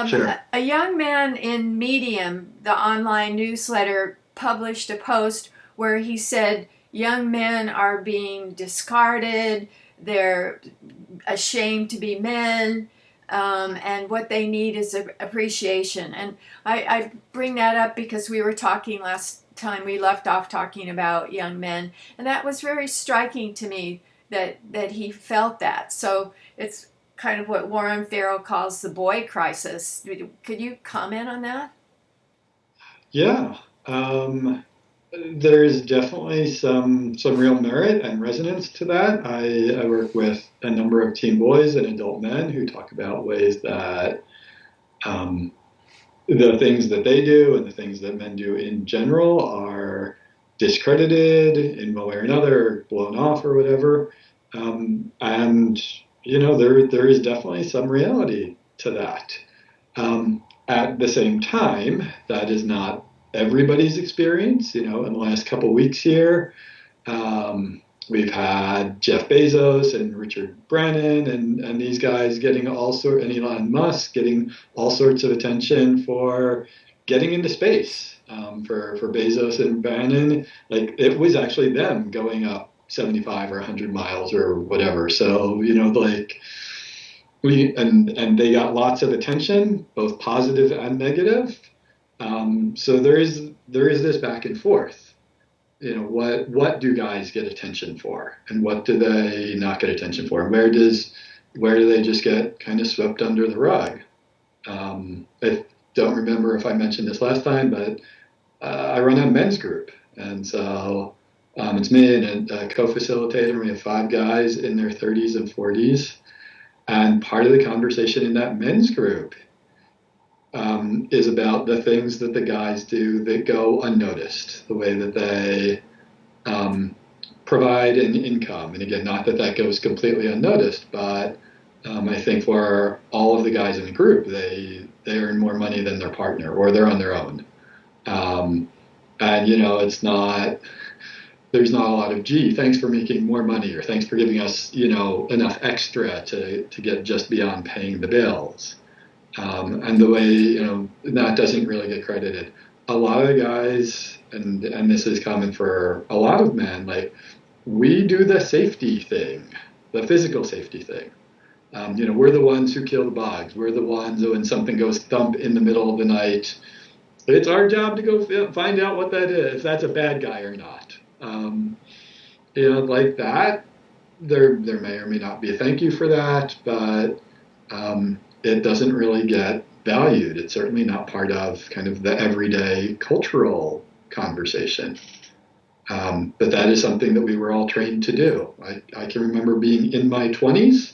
Sure. A young man in Medium, the online newsletter, published a post where he said young men are being discarded, they're ashamed to be men, and what they need is appreciation. And I bring that up because we were talking last time we left off talking about young men, and that was very striking to me that he felt that. So it's kind of what Warren Farrell calls the boy crisis. Could you comment on that? Yeah. There's definitely some real merit and resonance to that. I work with a number of teen boys and adult men who talk about ways that um, the things that they do and the things that men do in general are discredited in one way or another, blown off or whatever. And there is definitely some reality to that. At the same time, that is not everybody's experience. In the last couple of weeks here, we've had Jeff Bezos and Richard Brannon and these guys getting and Elon Musk getting all sorts of attention for getting into space. For Bezos and Brannon, like it was actually them going up 75 or 100 miles or whatever. So, like and they got lots of attention, both positive and negative. So there is this back and forth. What do guys get attention for, and what do they not get attention for, and where do they just get kind of swept under the rug? I don't remember if I mentioned this last time, but I run a men's group, and so it's me and a co-facilitator. We have 5 guys in their 30s and 40s, and part of the conversation in that men's group is about the things that the guys do that go unnoticed, the way that they provide an income. And again, not that that goes completely unnoticed, but I think for all of the guys in the group, they earn more money than their partner, or they're on their own. And it's not. There's not a lot of, gee, thanks for making more money, or thanks for giving us, enough extra to get just beyond paying the bills. And the way, that doesn't really get credited. A lot of the guys, and this is common for a lot of men, like we do the safety thing, the physical safety thing. We're the ones who kill the bugs. We're the ones who, when something goes thump in the middle of the night, it's our job to go find out what that is, if that's a bad guy or not. Like that, there may or may not be a thank you for that, but it doesn't really get valued. It's certainly not part of kind of the everyday cultural conversation. But that is something that we were all trained to do. I can remember being in my 20s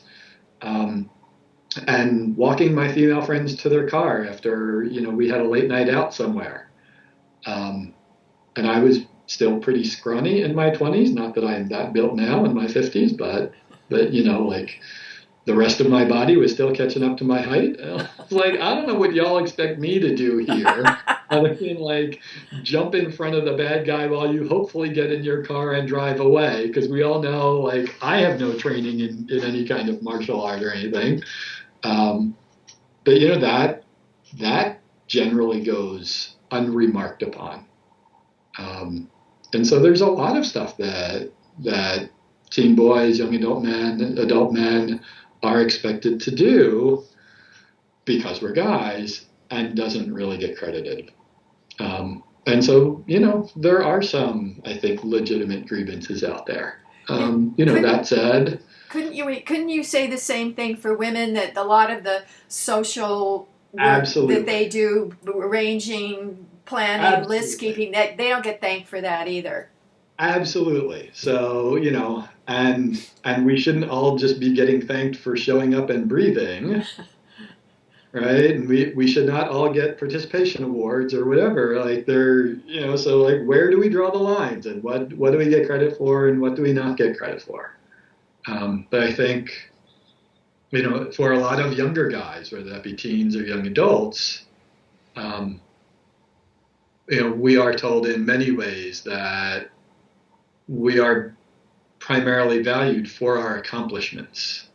and walking my female friends to their car after, we had a late night out somewhere. And I was still pretty scrawny in my 20s. Not that I'm that built now in my 50s, but like the rest of my body was still catching up to my height. I was like, I don't know what y'all expect me to do here, other than like jump in front of the bad guy while you hopefully get in your car and drive away. Because we all know, like, I have no training in any kind of martial art or anything. But that generally goes unremarked upon. And so there's a lot of stuff that teen boys, young adult men are expected to do because we're guys, and doesn't really get credited. And so, there are some, I think, legitimate grievances out there. That said, couldn't you say the same thing for women, that a lot of the social work that absolutely, they do, arranging, planning, list absolutely. keeping, that they don't get thanked for that either? Absolutely. So, and we shouldn't all just be getting thanked for showing up and breathing, right? And we should not all get participation awards or whatever. Like so like where do we draw the lines, and what do we get credit for, and what do we not get credit for? But I think, for a lot of younger guys, whether that be teens or young adults, um, we are told in many ways that we are primarily valued for our accomplishments.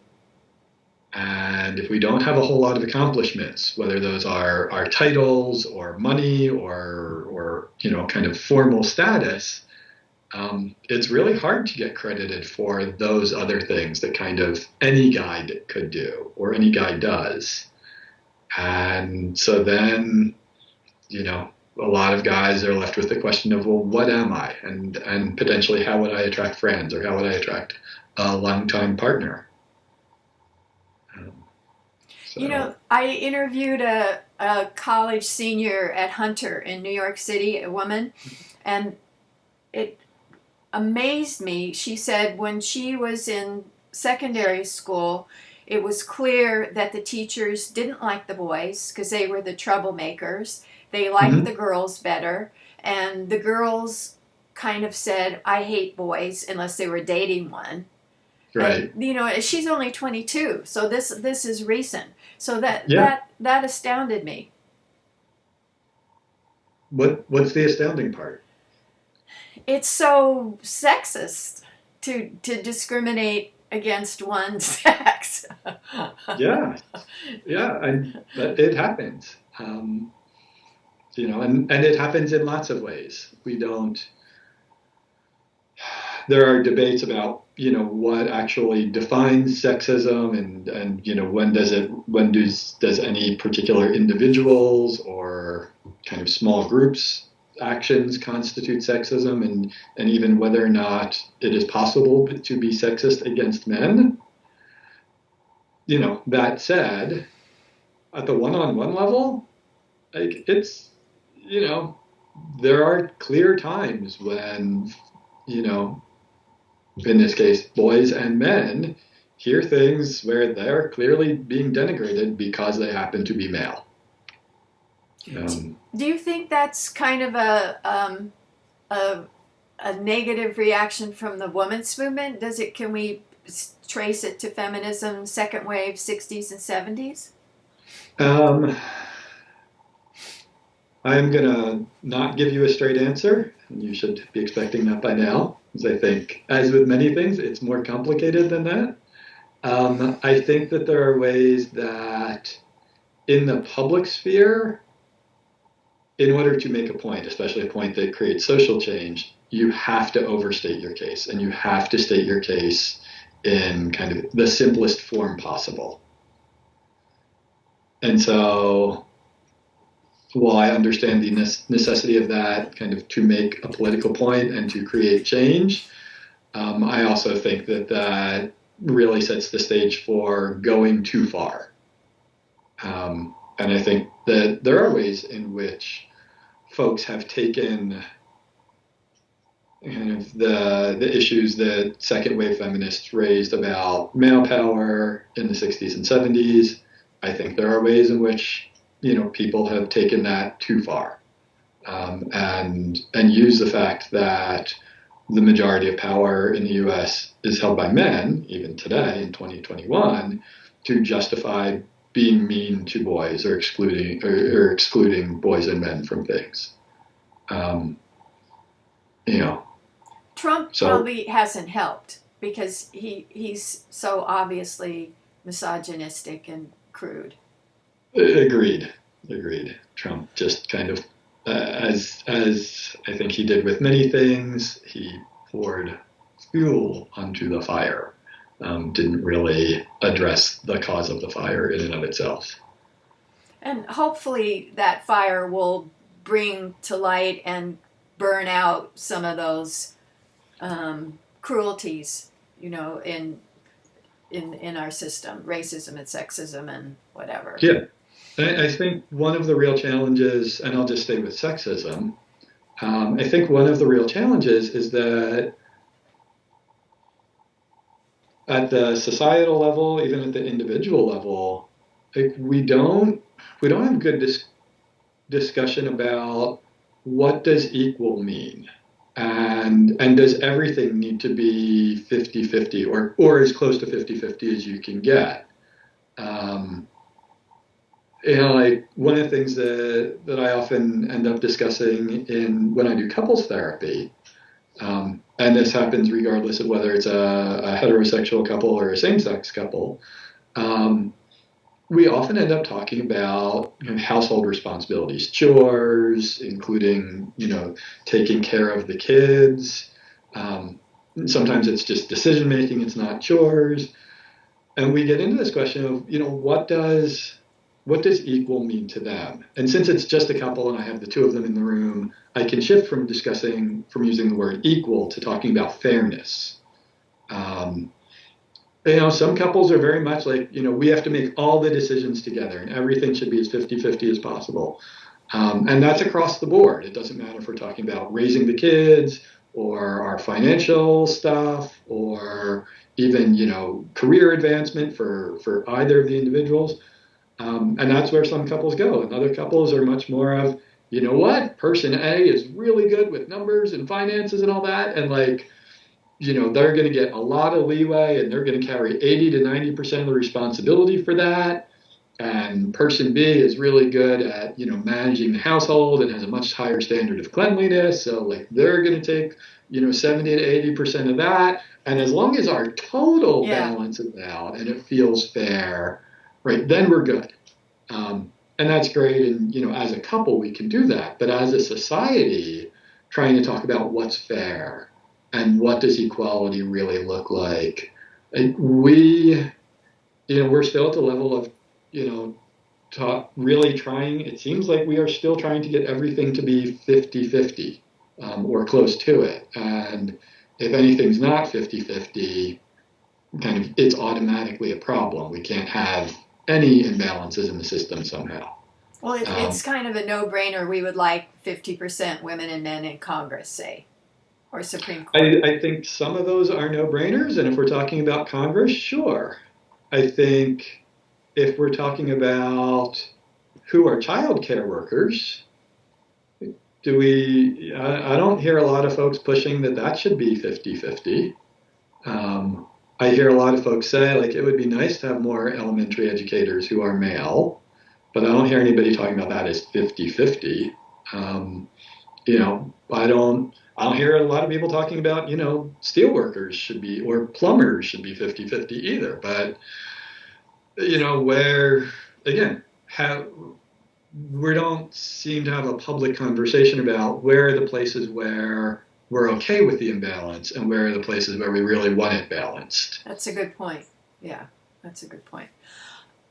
And if we don't have a whole lot of accomplishments, whether those are titles or money or kind of formal status, it's really hard to get credited for those other things that kind of any guy could do or any guy does. And so then, a lot of guys are left with the question of, well, what am I? And potentially how would I attract friends or how would I attract a longtime partner? I interviewed a college senior at Hunter in New York City, a woman, and it amazed me. She said when she was in secondary school, it was clear that the teachers didn't like the boys because they were the troublemakers. They liked the girls better, and the girls kind of said, I hate boys, unless they were dating one. Right. And, she's only 22, so this is recent. So that astounded me. What's the astounding part? It's so sexist to discriminate against one sex. Yeah, and it happens. And it happens in lots of ways. There are debates about, what actually defines sexism and when does any particular individuals or kind of small groups actions constitute sexism and even whether or not it is possible to be sexist against men. That said, at the one-on-one level, like there are clear times when, in this case, boys and men hear things where they're clearly being denigrated because they happen to be male. Do you think that's kind of a negative reaction from the women's movement? Can we trace it to feminism, second wave, 60s and 70s? I'm going to not give you a straight answer. You should be expecting that by now, because I think, as with many things, it's more complicated than that. I think that there are ways that in the public sphere, in order to make a point, especially a point that creates social change, you have to overstate your case, and you have to state your case in kind of the simplest form possible. And so, while I understand the necessity of that kind of to make a political point and to create change, I also think that really sets the stage for going too far. And I think that there are ways in which folks have taken kind of the issues that second wave feminists raised about male power in the 60s and 70s. I think there are ways in which people have taken that too far, and use the fact that the majority of power in the U.S. is held by men, even today in 2021, to justify being mean to boys or excluding boys and men from things. Trump probably hasn't helped because he's so obviously misogynistic and crude. Agreed. Trump just kind of, as I think he did with many things, he poured fuel onto the fire. Didn't really address the cause of the fire in and of itself. And hopefully that fire will bring to light and burn out some of those cruelties, in our system, racism and sexism and whatever. Yeah. I think one of the real challenges, and I'll just stay with sexism, I think one of the real challenges is that at the societal level, even at the individual level, like we don't have good discussion about what does equal mean, and does everything need to be 50-50 or as close to 50-50 as you can get. Like one of the things that I often end up discussing when I do couples therapy, and this happens regardless of whether it's a heterosexual couple or a same-sex couple, We often end up talking about household responsibilities, chores, including, taking care of the kids. Sometimes it's just decision making, it's not chores. And we get into this question of, what does equal mean to them? And since it's just a couple and I have the two of them in the room, I can shift from using the word equal to talking about fairness. Some couples are very much like, we have to make all the decisions together and everything should be as 50-50 as possible. And that's across the board. It doesn't matter if we're talking about raising the kids or our financial stuff or even, career advancement for either of the individuals. And that's where some couples go. And other couples are much more of, person A is really good with numbers and finances and all that. And they're going to get a lot of leeway and they're going to carry 80 to 90% of the responsibility for that. And person B is really good at, managing the household and has a much higher standard of cleanliness. So they're going to take, 70 to 80% of that. And as long as our total balance is out and it feels fair, right, then we're good. And that's great. And, as a couple, we can do that. But as a society, trying to talk about what's fair and what does equality really look like, we're still at the level of, really trying, it seems like we are still trying to get everything to be 50-50 or close to it. And if anything's not 50-50, it's automatically a problem. We can't have any imbalances in the system somehow. Well, it's kind of a no-brainer. We would like 50% women and men in Congress, say, or Supreme Court. I think some of those are no-brainers, and if we're talking about Congress, sure. I think if we're talking about who are child care workers, I don't hear a lot of folks pushing that should be 50-50. I hear a lot of folks say, it would be nice to have more elementary educators who are male, but I don't hear anybody talking about that as 50-50. I don't hear a lot of people talking about, steel workers should be, or plumbers should be 50-50 either. But, we don't seem to have a public conversation about where are the places where we're okay with the imbalance and where are the places where we really want it balanced. That's a good point. Yeah, that's a good point.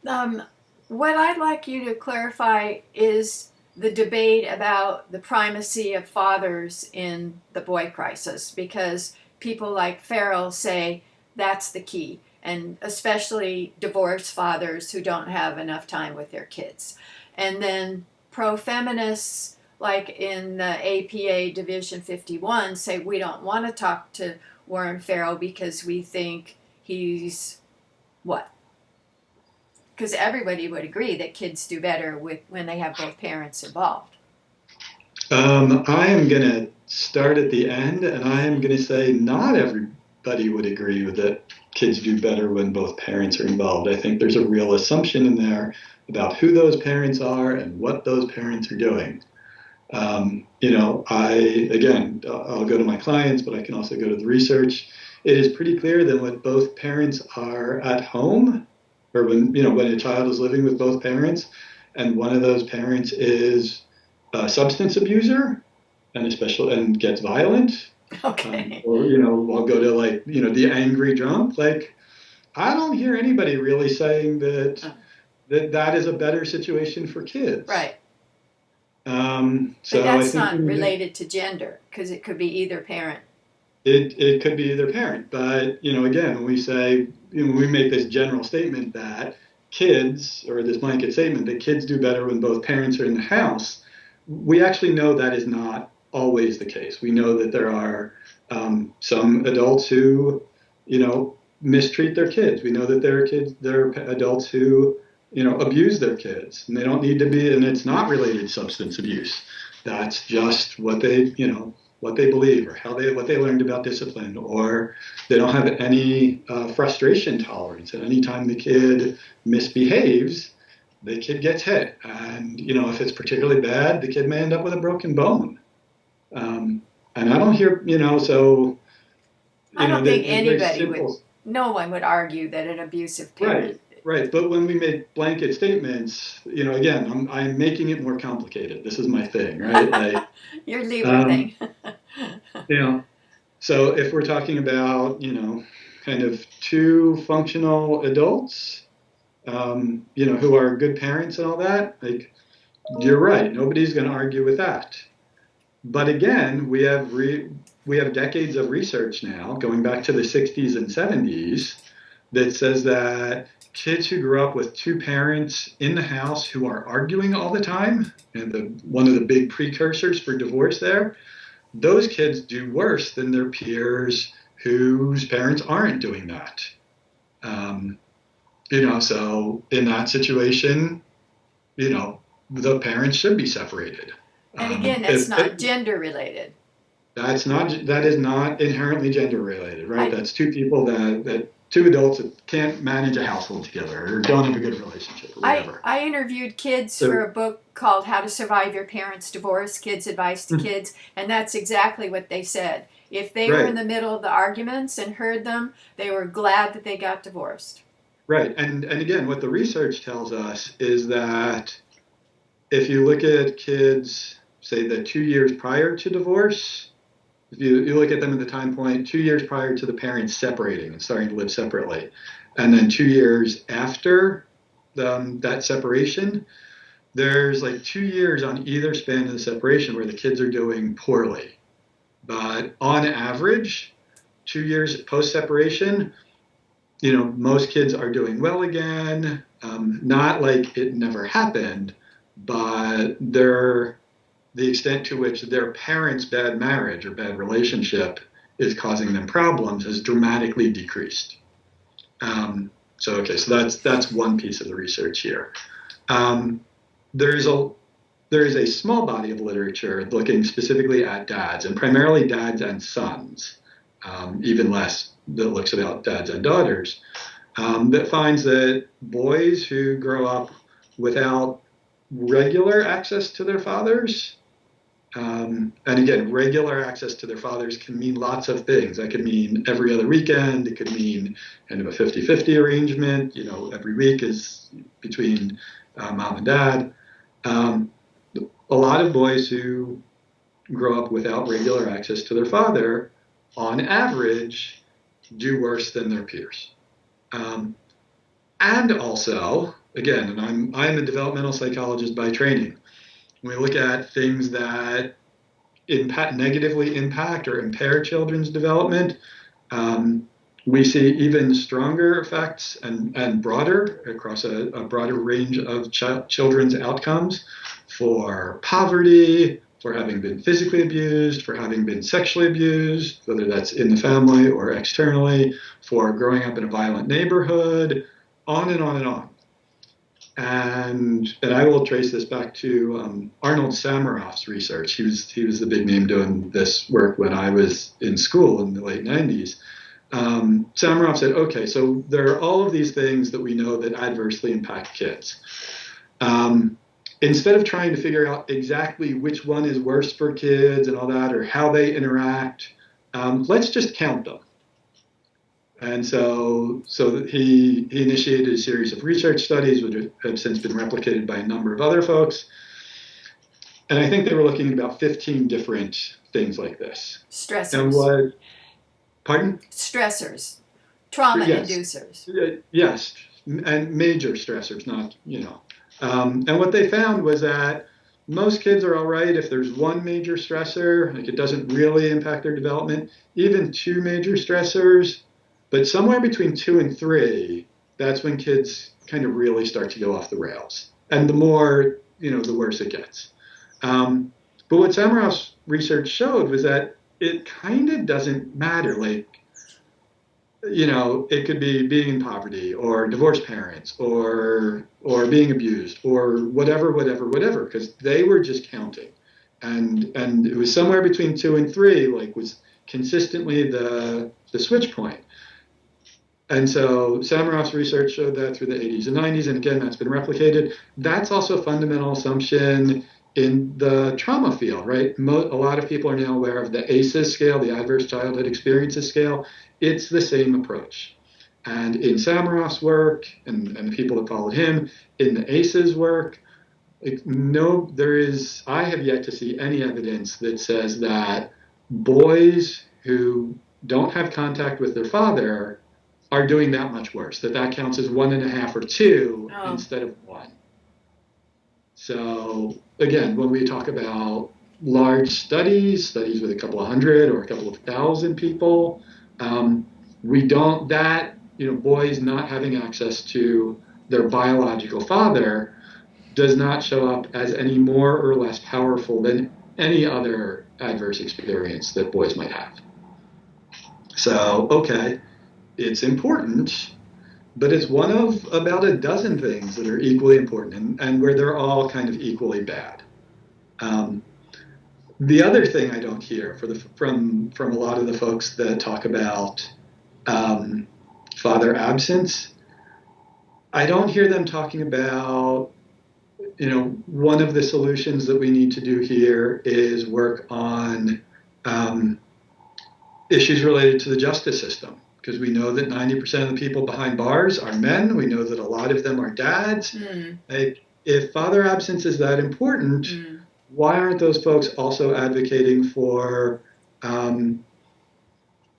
What I'd like you to clarify is the debate about the primacy of fathers in the boy crisis, because people like Farrell say that's the key, and especially divorced fathers who don't have enough time with their kids. And then pro-feminists, like in the APA Division 51, say we don't want to talk to Warren Farrell because we think he's what? Because everybody would agree that kids do better when they have both parents involved. I am going to start at the end, and I am going to say not everybody would agree with that kids do better when both parents are involved. I think there's a real assumption in there about who those parents are and what those parents are doing. I'll go to my clients, but I can also go to the research. It is pretty clear that when both parents are at home, or when a child is living with both parents, and one of those parents is a substance abuser, and gets violent, okay, or I'll go to the angry drunk. I don't hear anybody really saying that is a better situation for kids. Right. So but that's not related to gender, because it could be either parent. It could be either parent, but again, when we say we make this general statement that kids, or this blanket statement that kids do better when both parents are in the house, we actually know that is not always the case. We know that there are some adults who mistreat their kids. We know that there are adults who abuse their kids, and they don't need to be, and it's not related to substance abuse. That's just what they believe, or what they learned about discipline, or they don't have any frustration tolerance. And anytime the kid misbehaves, the kid gets hit. And, if it's particularly bad, the kid may end up with a broken bone. And I don't hear, I don't think anybody no one would argue that an abusive parent Right. But when we make blanket statements, again, I'm making it more complicated. This is my thing, right? Like, Your Libra thing. you know, so if we're talking about, kind of two functional adults, who are good parents and all that, like, you're right. Nobody's going to argue with that. But again, we have decades of research now, going back to the 60s and 70s, that says that kids who grew up with two parents in the house who are arguing all the time, and one of the big precursors for divorce there, those kids do worse than their peers whose parents aren't doing that. So in that situation, the parents should be separated. And again, that's not gender related. That is not inherently gender related, right? That's two people that two adults that can't manage a household together or don't have a good relationship or whatever. I interviewed kids for a book called How to Survive Your Parents' Divorce, Kids' Advice to Kids, and that's exactly what they said. If they were in the middle of the arguments and heard them, they were glad that they got divorced. Right. And again, what the research tells us is that if you look at kids, say the 2 years prior to divorce, if you look at them at the time point 2 years prior to the parents separating and starting to live separately, and then 2 years after that separation, there's like 2 years on either span of the separation where the kids are doing poorly. But on average, 2 years post-separation, most kids are doing well again. Not like it never happened, but the extent to which their parents' bad marriage or bad relationship is causing them problems has dramatically decreased. So that's one piece of the research here. There is a small body of literature looking specifically at dads, and primarily dads and sons, even less that looks about dads and daughters, that finds that boys who grow up without regular access to their fathers, and again, regular access to their fathers can mean lots of things. That could mean every other weekend. It could mean kind of a 50-50 arrangement. Every week is between mom and dad. A lot of boys who grow up without regular access to their father, on average, do worse than their peers. And also, again, and I'm a developmental psychologist by training. When we look at things that negatively impact or impair children's development, we see even stronger effects and broader across a broader range of children's outcomes for poverty, for having been physically abused, for having been sexually abused, whether that's in the family or externally, for growing up in a violent neighborhood, on and on and on. And I will trace this back to Arnold Samaroff's research. He was the big name doing this work when I was in school in the late 90s. Samaroff said, okay, so there are all of these things that we know that adversely impact kids. Instead of trying to figure out exactly which one is worse for kids and all that, or how they interact, let's just count them. And so he initiated a series of research studies, which have since been replicated by a number of other folks. And I think they were looking at about 15 different things like this. Stressors. Pardon? Stressors. Trauma inducers. Yes, and major stressors, not, And what they found was that most kids are all right if there's one major stressor, like it doesn't really impact their development, even two major stressors. But somewhere between 2 and 3, that's when kids kind of really start to go off the rails. And the more, the worse it gets. But what Samaroff's research showed was that it kind of doesn't matter. Like, it could be being in poverty or divorced parents or being abused or whatever, because they were just counting. And it was somewhere between 2 and 3, like was consistently the switch point. And so Samaroff's research showed that through the 80s and 90s, and again, that's been replicated. That's also a fundamental assumption in the trauma field, right? A lot of people are now aware of the ACEs scale, the Adverse Childhood Experiences scale. It's the same approach. and in Samaroff's work, and the people that followed him, in the ACE's work, no, I have yet to see any evidence that says that boys who don't have contact with their father are doing that much worse, that counts as 1.5 or 2 instead of 1. So again, when we talk about large studies with a couple of hundred or a couple of thousand people, boys not having access to their biological father does not show up as any more or less powerful than any other adverse experience that boys might have. So, okay, it's important, but it's one of about a dozen things that are equally important and where they're all kind of equally bad. The other thing I don't hear from a lot of the folks that talk about father absence, I don't hear them talking about, one of the solutions that we need to do here is work on issues related to the justice system, because we know that 90% of the people behind bars are men. We know that a lot of them are dads. Like, if father absence is that important, why aren't those folks also advocating for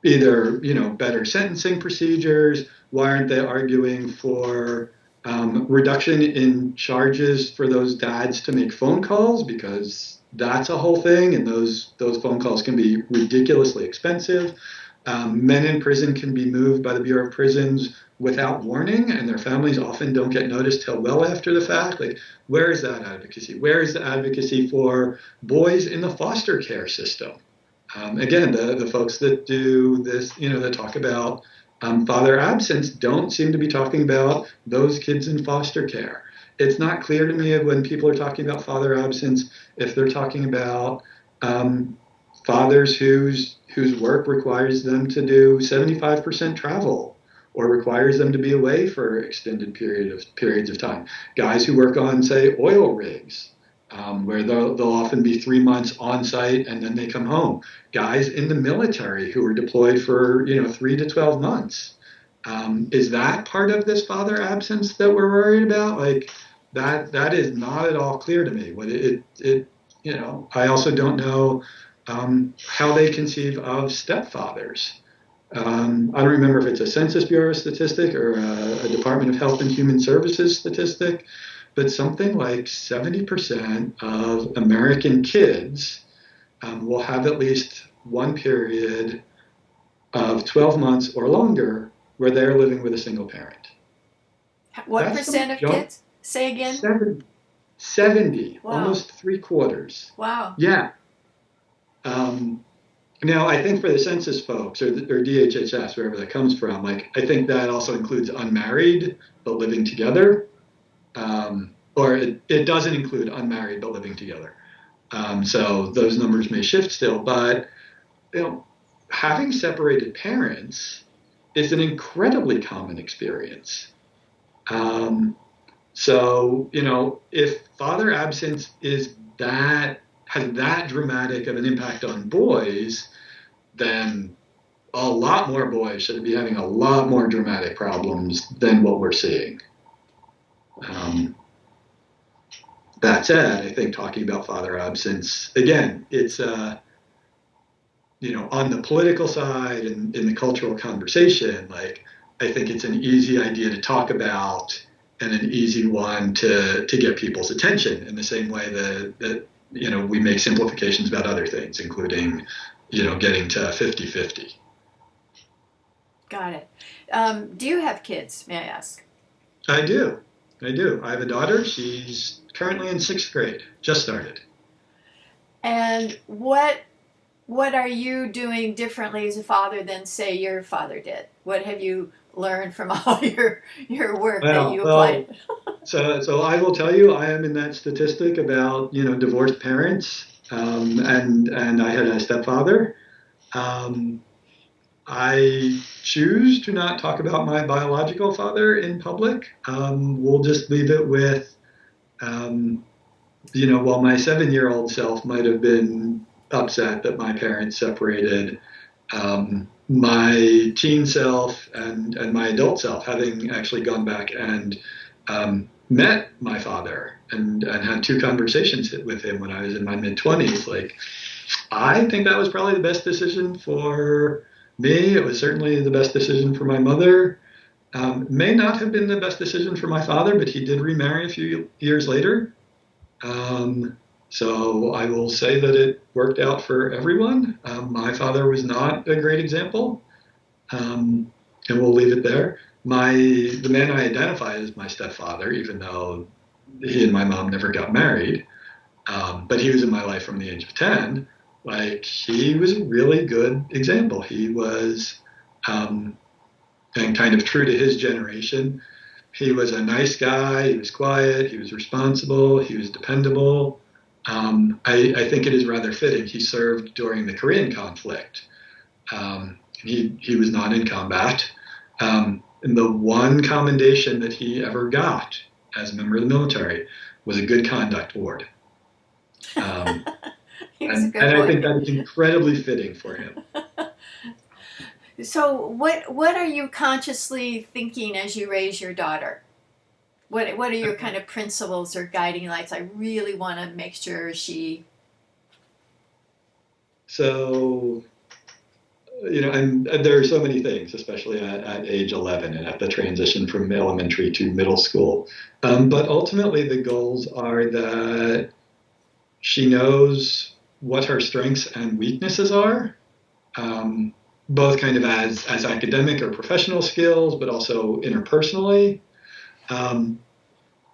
either, better sentencing procedures? Why aren't they arguing for reduction in charges for those dads to make phone calls? Because that's a whole thing, and those phone calls can be ridiculously expensive. Men in prison can be moved by the Bureau of Prisons without warning, and their families often don't get noticed till well after the fact. Like, where is that advocacy? Where is the advocacy for boys in the foster care system? Again, the folks that do this, that talk about father absence don't seem to be talking about those kids in foster care. It's not clear to me when people are talking about father absence if they're talking about fathers whose work requires them to do 75% travel or requires them to be away for extended periods of time. Guys who work on, say, oil rigs, where they'll often be 3 months on site and then they come home. Guys in the military who are deployed for 3 to 12 months. Is that part of this father absence that we're worried about? Like, that is not at all clear to me. What I also don't know how they conceive of stepfathers. I don't remember if it's a Census Bureau statistic or a Department of Health and Human Services statistic, but something like 70% of American kids will have at least one period of 12 months or longer where they're living with a single parent. What percent of kids? Say again? 70, wow. Almost 3/4. Wow. Yeah. Now, I think for the census folks or DHHS, wherever that comes from, like, I think that also includes unmarried but living together. Or it doesn't include unmarried but living together. So those numbers may shift still, but having separated parents is an incredibly common experience. So if father absence has that dramatic of an impact on boys, then a lot more boys should be having a lot more dramatic problems than what we're seeing. That said, I think talking about father absence, again, it's, on the political side and in the cultural conversation, like, I think it's an easy idea to talk about and an easy one to get people's attention in the same way that we make simplifications about other things, including, getting to 50-50. Got it. Do you have kids, may I ask? I do. I have a daughter. She's currently in 6th grade, just started. And what are you doing differently as a father than, say, your father did? What have you learned from all your work that you applied? So I will tell you, I am in that statistic about divorced parents, and I had a stepfather. I choose to not talk about my biological father in public. We'll just leave it with, while my 7-year-old self might have been upset that my parents separated, my teen self and my adult self, having actually gone back and met my father and had two conversations with him when I was in my mid-20s, like, I think that was probably the best decision for me. It was certainly the best decision for my mother. May not have been the best decision for my father, but he did remarry a few years later. So I will say that it worked out for everyone. My father was not a great example, and we'll leave it there. The man I identify as my stepfather, even though he and my mom never got married, but he was in my life from the age of 10. Like, he was a really good example. He was, and kind of true to his generation, he was a nice guy. He was quiet. He was responsible. He was dependable. I think it is rather fitting. He served during the Korean conflict. He was not in combat. And the one commendation that he ever got as a member of the military was a good conduct award. And I think that is incredibly fitting for him. So what are you consciously thinking as you raise your daughter? What are your kind of principles or guiding lights? I really want to make sure she... So, and there are so many things, especially at age 11 and at the transition from elementary to middle school. But ultimately, the goals are that she knows what her strengths and weaknesses are, both kind of as academic or professional skills, but also interpersonally.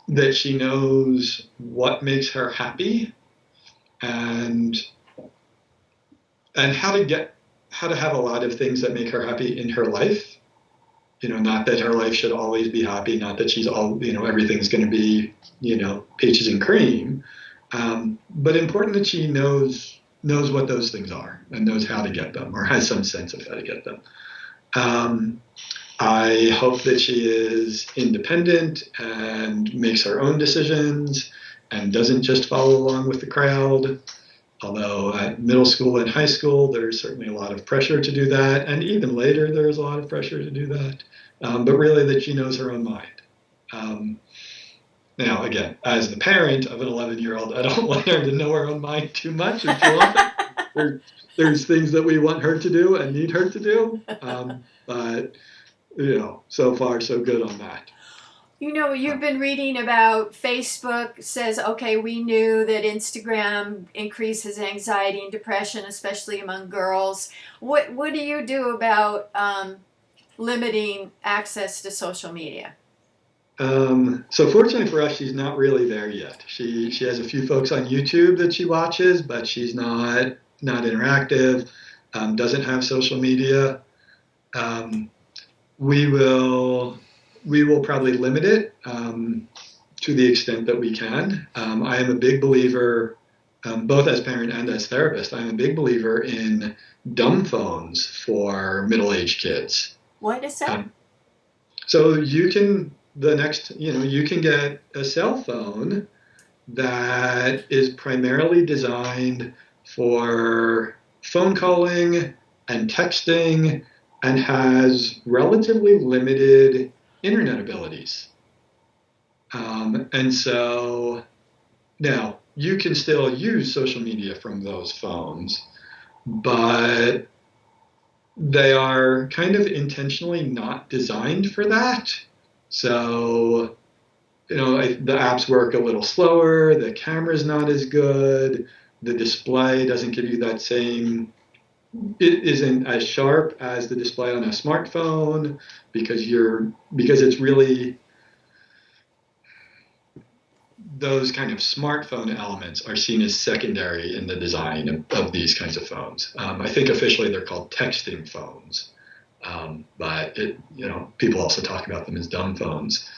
That she knows what makes her happy and how to have a lot of things that make her happy in her life. Not that her life should always be happy, not that she's everything's going to be, peaches and cream. But important that she knows what those things are and knows how to get them, or has some sense of how to get them. I hope that she is independent and makes her own decisions and doesn't just follow along with the crowd. Although at middle school and high school, there's certainly a lot of pressure to do that. And even later, there's a lot of pressure to do that. But really that she knows her own mind. Now, again, as the parent of an 11-year-old, I don't want her to know her own mind too much if she wants. There's things that we want her to do and need her to do. But, so far, so good on that. You've been reading about Facebook says, okay, we knew that Instagram increases anxiety and depression, especially among girls. What do you do about limiting access to social media? So fortunately for us, she's not really there yet. She has a few folks on YouTube that she watches, but she's not interactive, doesn't have social media. We will probably limit it to the extent that we can. I am a big believer, both as parent and as therapist, I'm a big believer in dumb phones for middle-aged kids. What is that? So you can get a cell phone that is primarily designed for phone calling and texting and has relatively limited internet abilities. And so now you can still use social media from those phones, but they are kind of intentionally not designed for that. So, the apps work a little slower, the camera's not as good, the display doesn't give you that same, it isn't as sharp as the display on a smartphone because it's really, those kind of smartphone elements are seen as secondary in the design of these kinds of phones. I think officially they're called texting phones. But people also talk about them as dumb phones.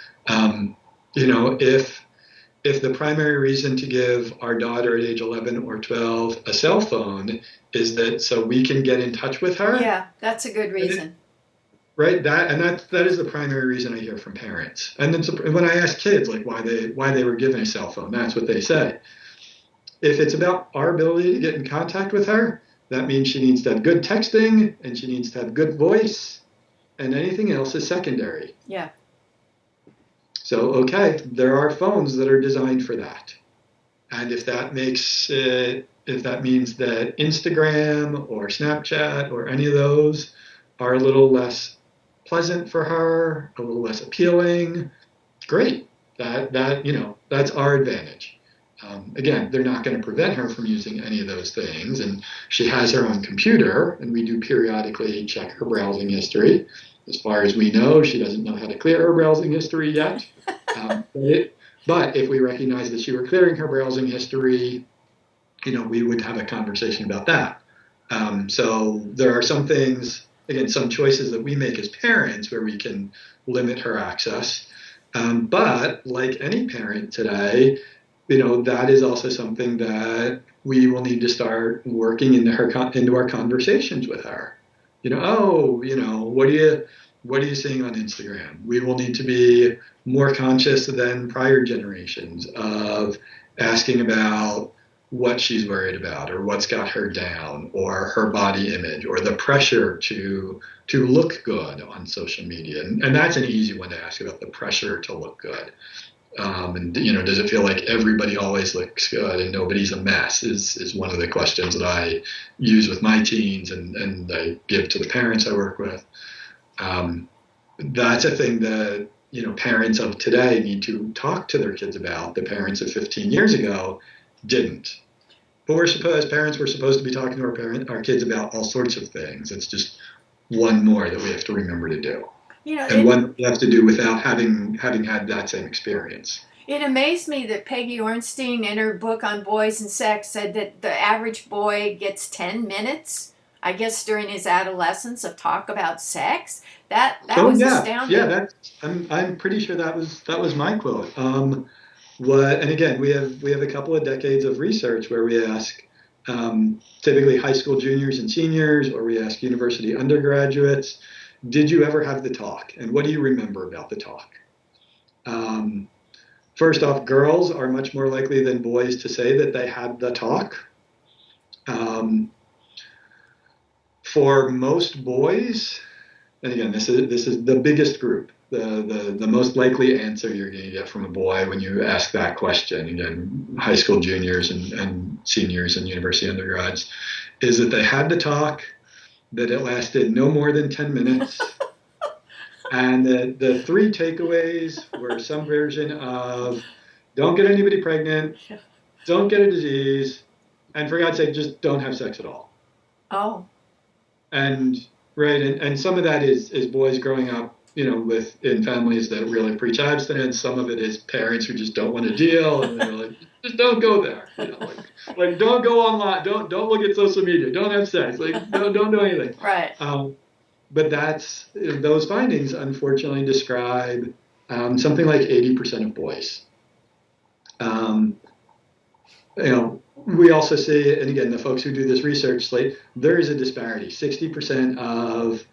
If the primary reason to give our daughter at age 11 or 12 a cell phone is that so we can get in touch with her. Yeah, that's a good reason. Right. That is the primary reason I hear from parents. And then when I ask kids like why they were given a cell phone, that's what they say. If it's about our ability to get in contact with her, that means she needs to have good texting and she needs to have good voice, and anything else is secondary. Yeah. So, okay, there are phones that are designed for that. And if that means that Instagram or Snapchat or any of those are a little less pleasant for her, a little less appealing, great. That's our advantage. Again, they're not going to prevent her from using any of those things. And she has her own computer, and we do periodically check her browsing history. As far as we know, she doesn't know how to clear her browsing history yet. But if we recognize that she were clearing her browsing history, we would have a conversation about that. So there are some things, again, some choices that we make as parents where we can limit her access. But like any parent today, that is also something that we will need to start working into our conversations with her. What are you seeing on Instagram? We will need to be more conscious than prior generations of asking about what she's worried about or what's got her down or her body image or the pressure to look good on social media. And that's an easy one to ask about, the pressure to look good. Does it feel like everybody always looks good and nobody's a mess is one of the questions that I use with my teens and I give to the parents I work with. That's a thing that, parents of today need to talk to their kids about. The parents of 15 years ago didn't. But as parents, we're supposed to be talking to our kids about all sorts of things. It's just one more that we have to remember to do. One we have to do without having had that same experience. It amazed me that Peggy Ornstein, in her book on boys and sex, said that the average boy gets 10 minutes, I guess, during his adolescence of talk about sex. That was astounding. Yeah, I'm pretty sure that was my quote. And again, we have a couple of decades of research where we ask typically high school juniors and seniors, or we ask university undergraduates, did you ever have the talk? And what do you remember about the talk? First off, girls are much more likely than boys to say that they had the talk. For most boys, and again, this is the biggest group. The most likely answer you're going to get from a boy when you ask that question, again, high school juniors and seniors and university undergrads, is that they had the talk, that it lasted no more than 10 minutes, and that the three takeaways were some version of don't get anybody pregnant, don't get a disease, and for God's sake, just don't have sex at all. Oh. And some of that is boys growing up, in families that really preach abstinence. Some of it is parents who just don't want to deal, and they're like, just don't go there. Like don't go online, don't look at social media, don't have sex, like don't do anything. Right. But those findings unfortunately describe something like 80% of boys. We also see, and again, the folks who do this research, there is a disparity. 60% of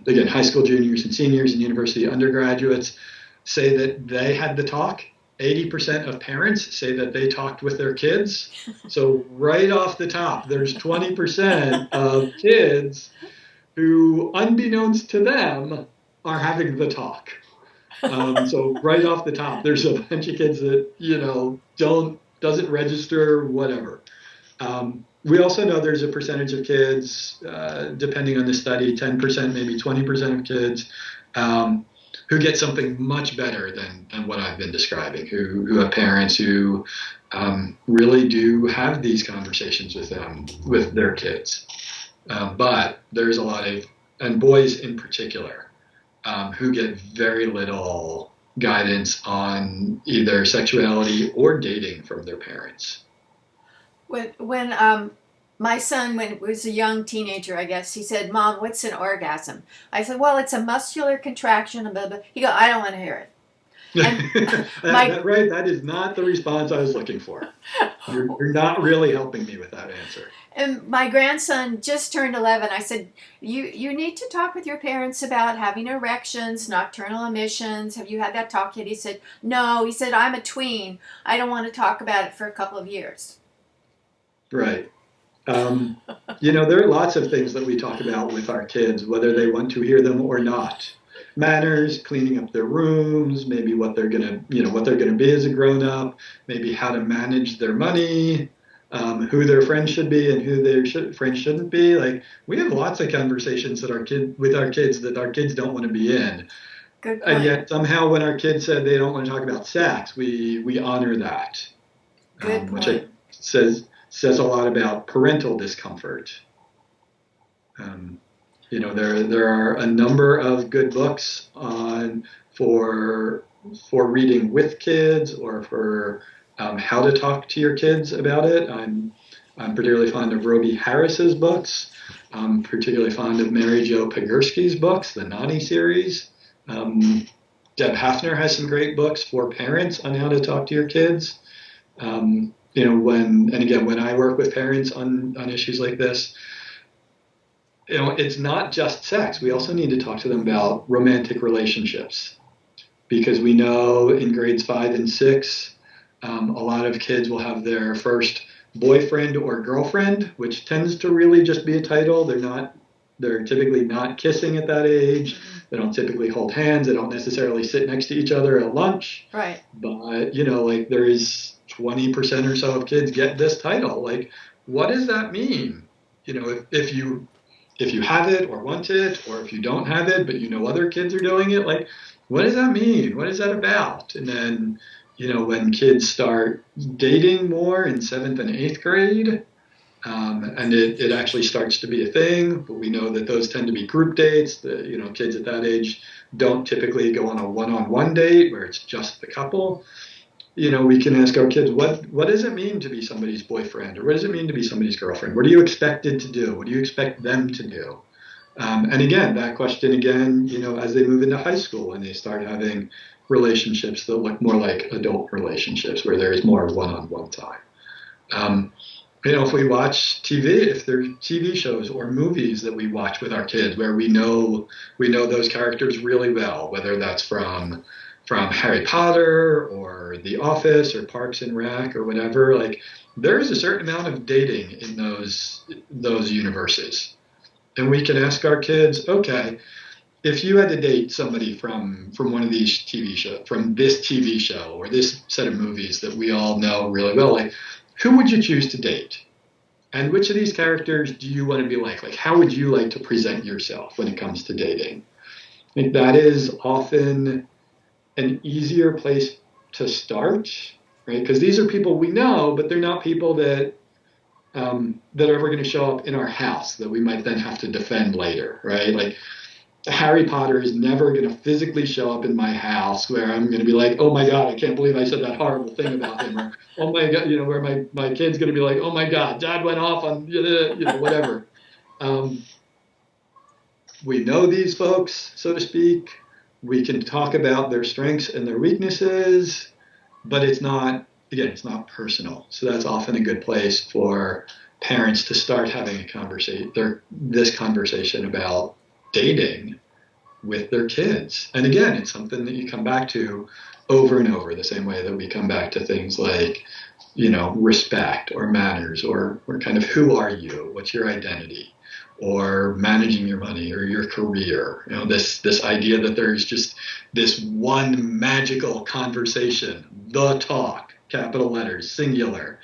again, high school juniors and seniors and university undergraduates say that they had the talk. 80% of parents say that they talked with their kids. So right off the top, there's 20% of kids who, unbeknownst to them, are having the talk. So right off the top, there's a bunch of kids that, doesn't register, whatever. We also know there's a percentage of kids, depending on the study, 10%, maybe 20% of kids, who get something much better than what I've been describing, who have parents who really do have these conversations with their kids. But there's a lot of, and boys in particular, who get very little guidance on either sexuality or dating from their parents. When my son, when he was a young teenager, I guess, he said, "Mom, what's an orgasm?" I said, "Well, it's a muscular contraction." Blah, blah. He goes, "I don't want to hear it." Right, that is not the response I was looking for. You're not really helping me with that answer. And my grandson just turned 11. I said, you need to talk with your parents about having erections, nocturnal emissions. Have you had that talk yet? He said, no. He said, I'm a tween. I don't want to talk about it for a couple of years. Right. There are lots of things that we talk about with our kids, whether they want to hear them or not. Manners, cleaning up their rooms, maybe what they're gonna be as a grown up, maybe how to manage their money, who their friends should be and who their friends shouldn't be. Like we have lots of conversations with our kids that our kids don't want to be in. Good point. And yet somehow when our kids said they don't want to talk about sex, we honor that. Good point. Which says a lot about parental discomfort. There are a number of good books for reading with kids or for how to talk to your kids about it. I'm particularly fond of Roby Harris's books. I'm particularly fond of Mary Jo Pogorski's books, the Nani series. Deb Hafner has some great books for parents on how to talk to your kids. When I work with parents on issues like this, it's not just sex. We also need to talk to them about romantic relationships, because we know in grades 5 and 6, a lot of kids will have their first boyfriend or girlfriend, which tends to really just be a title. They're typically not kissing at that age. They don't typically hold hands. They don't necessarily sit next to each other at lunch. Right. But, there is 20% or so of kids get this title. Like, what does that mean? If you have it or want it, or if you don't have it, but other kids are doing it, like, what does that mean? What is that about? And then, when kids start dating more in 7th and 8th grade, and it actually starts to be a thing, but we know that those tend to be group dates. Kids at that age don't typically go on a one-on-one date where it's just the couple. We can ask our kids, what does it mean to be somebody's boyfriend? Or what does it mean to be somebody's girlfriend? What are you expected to do? What do you expect them to do? And again, that question as they move into high school and they start having relationships that look more like adult relationships where there is more one-on-one time. If we watch TV, if there are TV shows or movies that we watch with our kids where we know those characters really well, whether that's from Harry Potter or The Office or Parks and Rec or whatever, like there's a certain amount of dating in those universes. And we can ask our kids, okay, if you had to date somebody from one of these TV shows, from this TV show or this set of movies that we all know really well, like who would you choose to date? And which of these characters do you want to be like? Like, how would you like to present yourself when it comes to dating? I think that is often an easier place to start, right? Because these are people we know, but they're not people that are ever going to show up in our house that we might then have to defend later, right? Like Harry Potter is never going to physically show up in my house where I'm going to be like, oh my God, I can't believe I said that horrible thing about him. Or, oh my God, where my kid's going to be like, oh my God, Dad went off on, whatever. We know these folks, so to speak. We can talk about their strengths and their weaknesses, but it's not personal. So that's often a good place for parents to start having this conversation about dating with their kids. And again, it's something that you come back to over and over, the same way that we come back to things like, respect or manners or kind of who are you? What's your identity? Or managing your money or your career. This idea that there's just this one magical conversation, the talk, capital letters, singular.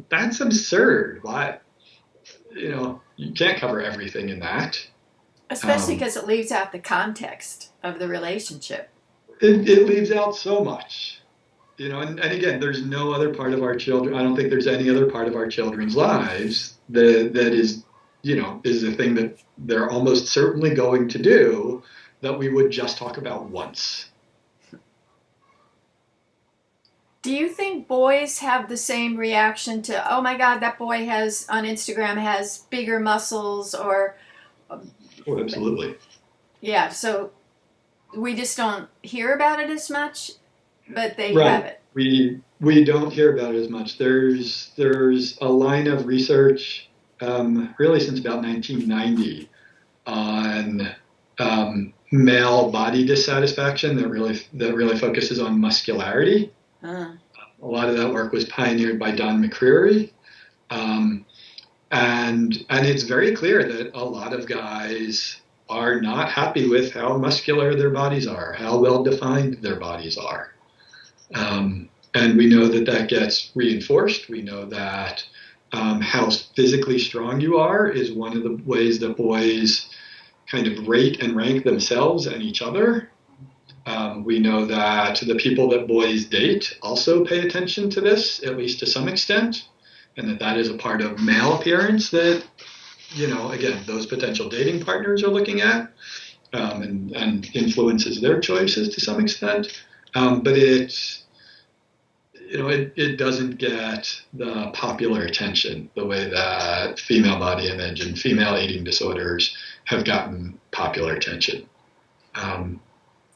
That's absurd. Why? You can't cover everything in that. Especially because it leaves out the context of the relationship. It leaves out so much. And again, there's no other part of our children. I don't think there's any other part of our children's lives that is a thing that they're almost certainly going to do that we would just talk about once. Do you think boys have the same reaction to, oh my God, that boy on Instagram has bigger muscles or... Oh, absolutely. Yeah, so we just don't hear about it as much, but they right. have it. We don't hear about it as much. There's a line of research really since about 1990 on male body dissatisfaction that really focuses on muscularity. A lot of that work was pioneered by Don McCreary. And it's very clear that a lot of guys are not happy with how muscular their bodies are, how well defined their bodies are. And we know that that gets reinforced. We know that how physically strong you are is one of the ways that boys kind of rate and rank themselves and each other. We know that the people that boys date also pay attention to this, at least to some extent, and that that is a part of male appearance that, again, those potential dating partners are looking at, and influences their choices to some extent. But it doesn't get the popular attention the way that female body image and female eating disorders have gotten popular attention.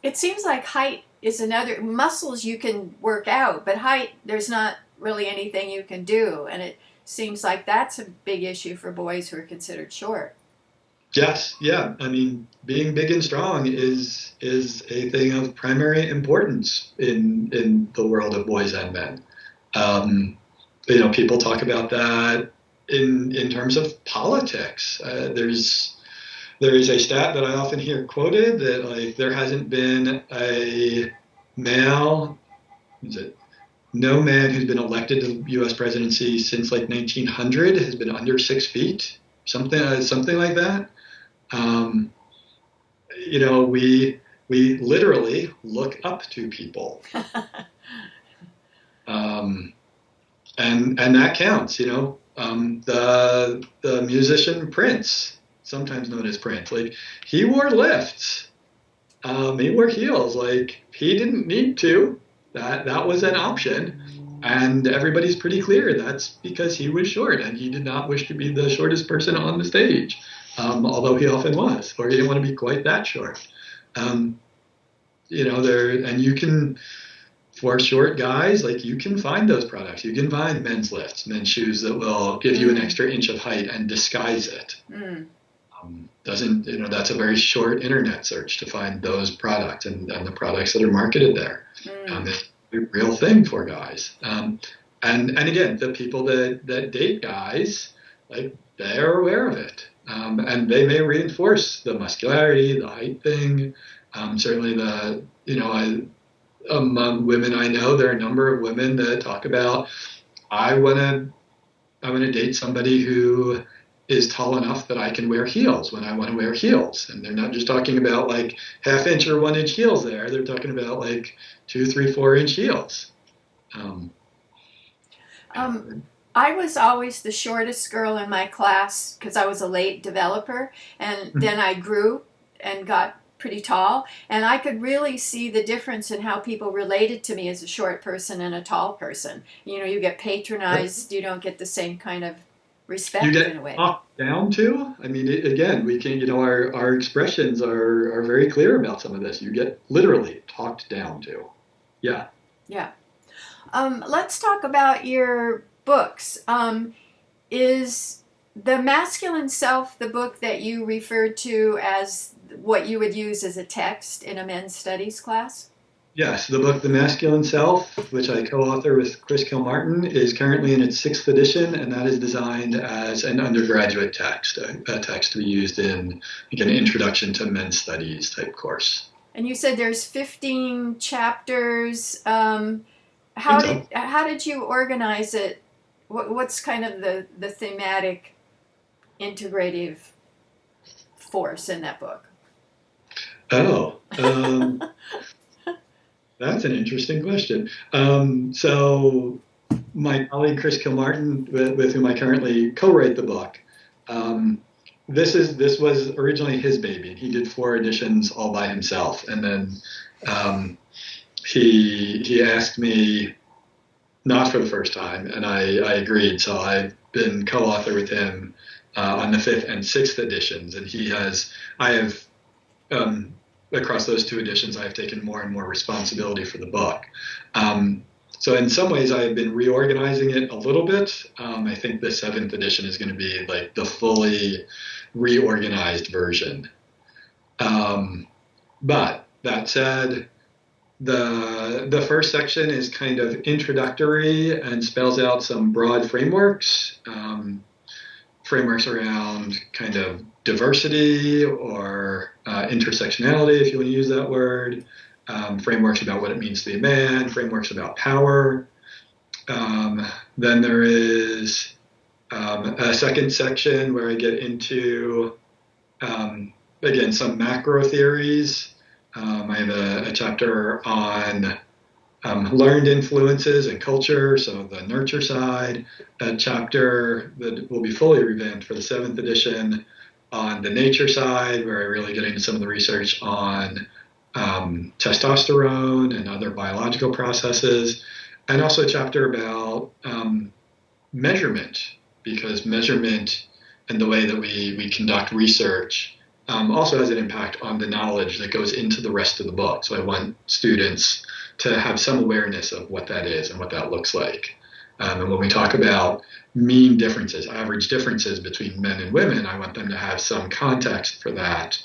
It seems like height is another, muscles you can work out, but height, there's not really anything you can do. And it seems like that's a big issue for boys who are considered short. Yes, yeah. I mean, being big and strong is a thing of primary importance in the world of boys and men. People talk about that in terms of politics. There is a stat that I often hear quoted that, like, there hasn't been a male, no man who's been elected to the U.S. presidency since like 1900 has been under 6 feet, something like that. We literally look up to people, and that counts. The musician Prince, sometimes known as Prince, like, he wore lifts, he wore heels, like, he didn't need to. That was an option, and everybody's pretty clear that's because he was short and he did not wish to be the shortest person on the stage, although he often was, or he didn't want to be quite that short. And you can, for short guys, like, you can find those products. You can find men's lifts, men's shoes that will give you an extra inch of height and disguise it. That's a very short internet search to find those products and the products that are marketed there. It's a real thing for guys. And again, the people that date guys, like, they're aware of it. And they may reinforce the muscularity, the height thing. Certainly among women I know, there are a number of women that talk about, I want to date somebody who is tall enough that I can wear heels when I want to wear heels. And they're not just talking about like 1/2 inch or 1 inch heels there. They're talking about like 2, 3, 4 inch heels. I was always the shortest girl in my class because I was a late developer, and then I grew and got pretty tall, and I could really see the difference in how people related to me as a short person and a tall person. You get patronized, you don't get the same kind of respect in a way. You get talked down to. I mean, again, we can, our expressions are very clear about some of this. You get literally talked down to. Yeah. Yeah. Let's talk about your books. Is The Masculine Self the book that you referred to as what you would use as a text in a men's studies class? Yes, the book The Masculine Self, which I co-author with Chris Kilmartin, is currently in its 6th edition, and that is designed as an undergraduate text, a text to be used in like an introduction to men's studies type course. And you said there's 15 chapters. How did you organize it? What's kind of the thematic integrative force in that book? Oh, that's an interesting question. So my colleague Chris Kilmartin, with whom I currently co-write the book, this was originally his baby, and he did 4 editions all by himself, and then he asked me, not for the first time, and I agreed. So I've been co-author with him on the 5th and 6th editions, and across those 2 editions, I've taken more and more responsibility for the book. So in some ways, I've been reorganizing it a little bit. I think the 7th edition is going to be like the fully reorganized version. But that said, the first section is kind of introductory and spells out some broad frameworks. frameworks around kind of diversity or intersectionality, if you want to use that word, frameworks about what it means to be a man, frameworks about power. Then there is a second section where I get into, again, some macro theories. I have a chapter on learned influences and culture, so the nurture side, a chapter that will be fully revamped for the 7th edition on the nature side, where I really get into some of the research on testosterone and other biological processes, and also a chapter about measurement, because measurement and the way that we conduct research also has an impact on the knowledge that goes into the rest of the book. So I want students to have some awareness of what that is and what that looks like. And when we talk about mean differences, average differences between men and women, I want them to have some context for that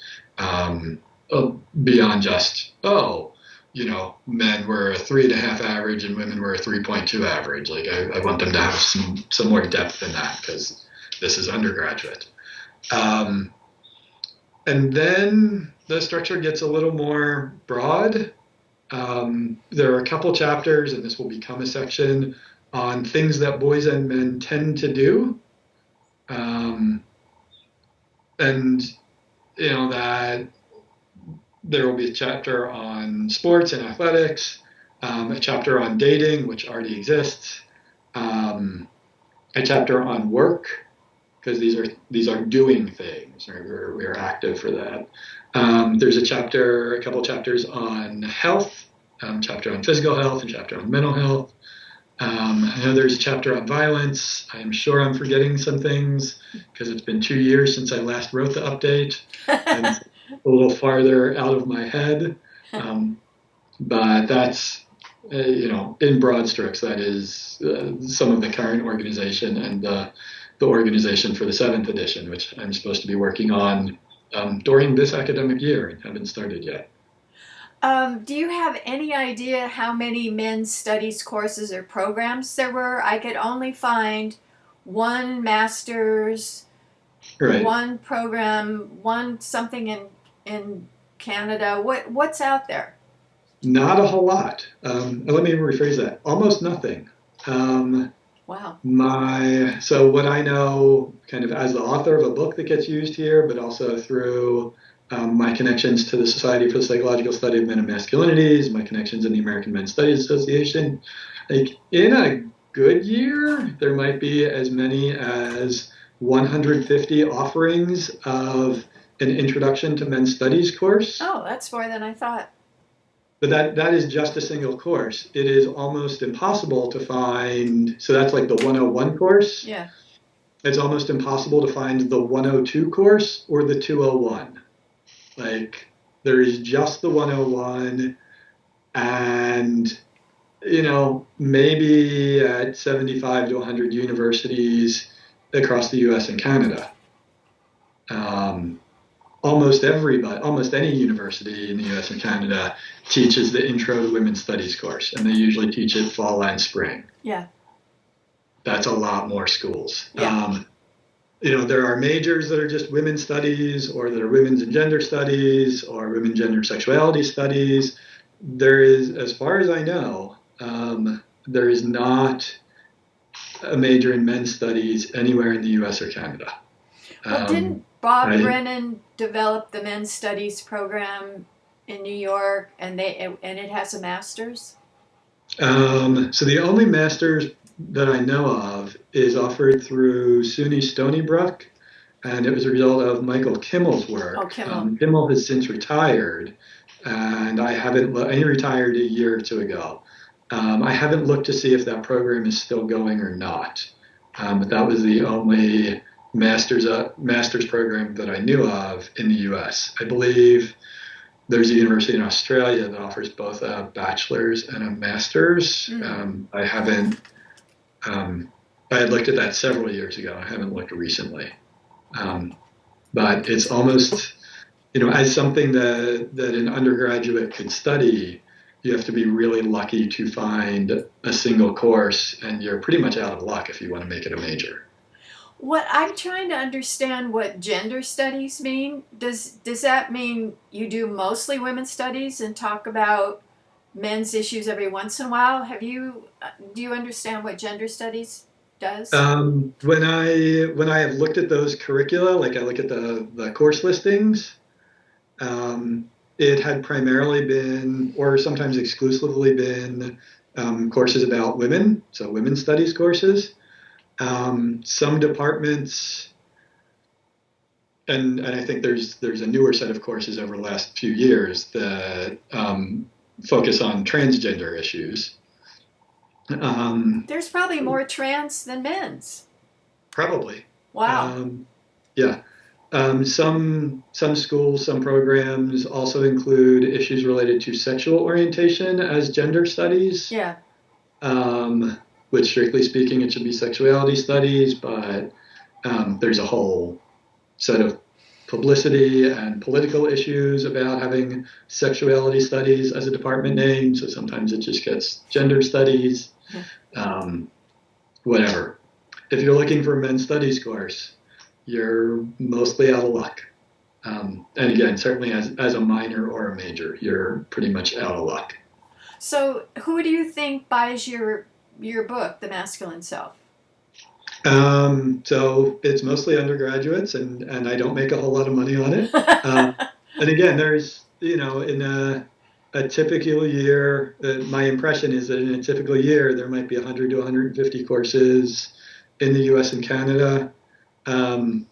beyond just, men were a 3.5 average and women were a 3.2 average. Like I want them to have some more depth than that, because this is undergraduate. And then the structure gets a little more broad. There are a couple chapters, and this will become a section, on things that boys and men tend to do. That there will be a chapter on sports and athletics, a chapter on dating, which already exists, a chapter on work, because these are doing things. We are active for that. There's a couple chapters on health, chapter on physical health and chapter on mental health. I know there's a chapter on violence. I'm sure I'm forgetting some things because it's been 2 years since I last wrote the update, and it's a little farther out of my head. But that's, in broad strokes, that is some of the current organization and the organization for the 7th edition, which I'm supposed to be working on during this academic year and haven't started yet. Do you have any idea how many men's studies courses or programs there were? I could only find one master's, right, one program, one something in Canada. What's out there? Not a whole lot. Let me rephrase that. Almost nothing. Wow. So what I know, kind of as the author of a book that gets used here, but also through my connections to the Society for the Psychological Study of Men and Masculinities, my connections in the American Men's Studies Association, like in a good year, there might be as many as 150 offerings of an Introduction to Men's Studies course. Oh, that's more than I thought. But that is just a single course. It is almost impossible to find, so that's like the 101 course. Yeah. It's almost impossible to find the 102 course or the 201. Like, there is just the 101, and, maybe at 75 to 100 universities across the US and Canada. Almost any university in the US and Canada teaches the Intro to Women's Studies course, and they usually teach it fall and spring. Yeah. That's a lot more schools. Yeah. There are majors that are just women's studies, or that are women's and gender studies, or women, gender, sexuality studies. There is, as far as I know, there is not a major in men's studies anywhere in the US or Canada. Well, didn't Bob Brennan develop the men's studies program in New York, and it has a master's? So the only master's that I know of is offered through SUNY Stony Brook, and it was a result of Michael Kimmel's work. Oh, Kimmel. Kimmel has since retired, and he retired a year or two ago. I haven't looked to see if that program is still going or not, but that was the only master's program that I knew of in the U.S. I believe there's a university in Australia that offers both a bachelor's and a master's. I had looked at that several years ago. I haven't looked recently. But it's almost, as something that an undergraduate could study, you have to be really lucky to find a single course, and you're pretty much out of luck if you want to make it a major. What I'm trying to understand what gender studies mean. Does that mean you do mostly women's studies and talk about men's issues every once in a while? Do you understand what gender studies does? When I have looked at those curricula, like I look at the course listings, um, it had primarily been, or sometimes exclusively been, courses about women, so women's studies courses. Some departments, and I think there's a newer set of courses over the last few years that focus on transgender issues. Um, There's probably more trans than men's. Probably. Wow. Yeah. Some schools, some programs also include issues related to sexual orientation as gender studies, Yeah. um, which strictly speaking, it should be sexuality studies, but there's a whole set of publicity and political issues about having sexuality studies as a department name. So sometimes it just gets gender studies, um, whatever. If you're looking for a men's studies course, you're mostly out of luck. And again, certainly as a minor or a major, you're pretty much out of luck. So, who do you think buys your book, The Masculine Self? So it's mostly undergraduates, and I don't make a whole lot of money on it. And again, there's, in a typical year, my impression is that in a typical year, there might be 100 to 150 courses in the US and Canada. Um,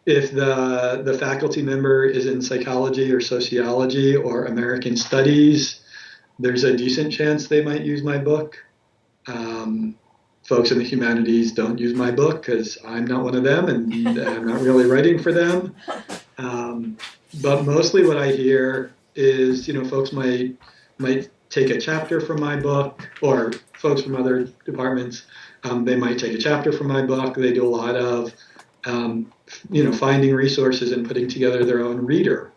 if the faculty member is in psychology or sociology or American studies, there's a decent chance they might use my book. Um, Folks in the humanities don't use my book because I'm not one of them and I'm not really writing for them. Um, but mostly what I hear is, folks might take a chapter from my book, or folks from other departments, they might take a chapter from my book. They do a lot of, finding resources and putting together their own reader,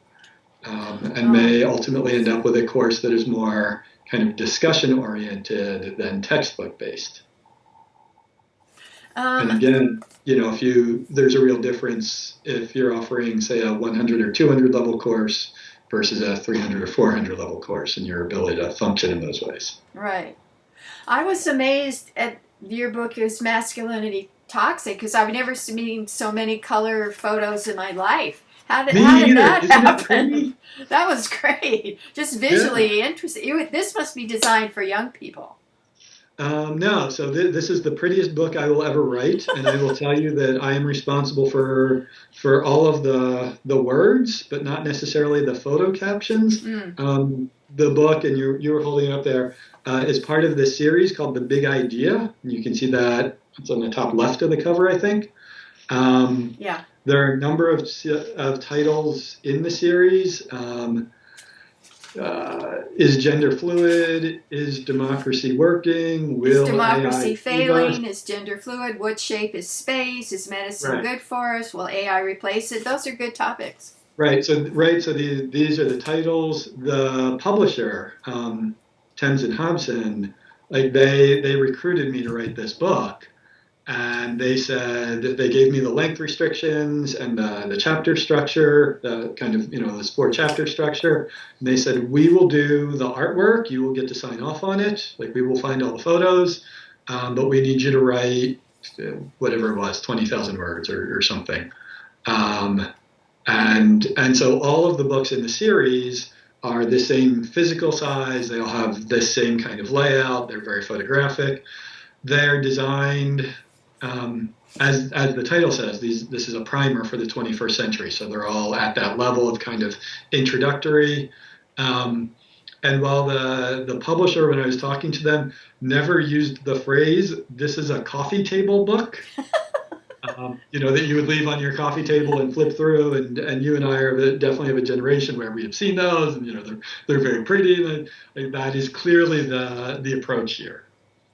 and may ultimately end up with a course that is more kind of discussion oriented than textbook based. And again, there's a real difference if you're offering, say, a 100 or 200 level course versus a 300 or 400 level course, and your ability to function in those ways. Right. I was amazed at your book is Masculinity Toxic because I've never seen so many color photos in my life. How did that happen? That was great. Just visually interesting. This must be designed for young people. No, so this is the prettiest book I will ever write, and I will tell you that I am responsible for all of the words, but not necessarily the photo captions. The book, and you were holding it up there, is part of this series called The Big Idea. And you can see that it's on the top left of the cover, I think. Yeah. There are a number of titles in the series. Is gender fluid? Is democracy working? Is democracy failing? Is gender fluid? What shape is space? Is medicine good for us? Will AI replace it? Those are good topics. Right. So these are the titles. The publisher, Thames and Hobson, like they recruited me to write this book. And they said they gave me the length restrictions and the chapter structure, the kind of, this 4-chapter structure. And they said, we will do the artwork. You will get to sign off on it. Like, we will find all the photos, but we need you to write whatever it was, 20,000 words or something. And so all of the books in the series are the same physical size. They all have the same kind of layout. They're very photographic. They're designed, as the title says, this is a primer for the 21st century. So they're all at that level of kind of introductory. And while the publisher, when I was talking to them, never used the phrase, this is a coffee table book, that you would leave on your coffee table and flip through. And you and I are definitely of a generation where we have seen those, and, they're very pretty. And that is clearly the approach here.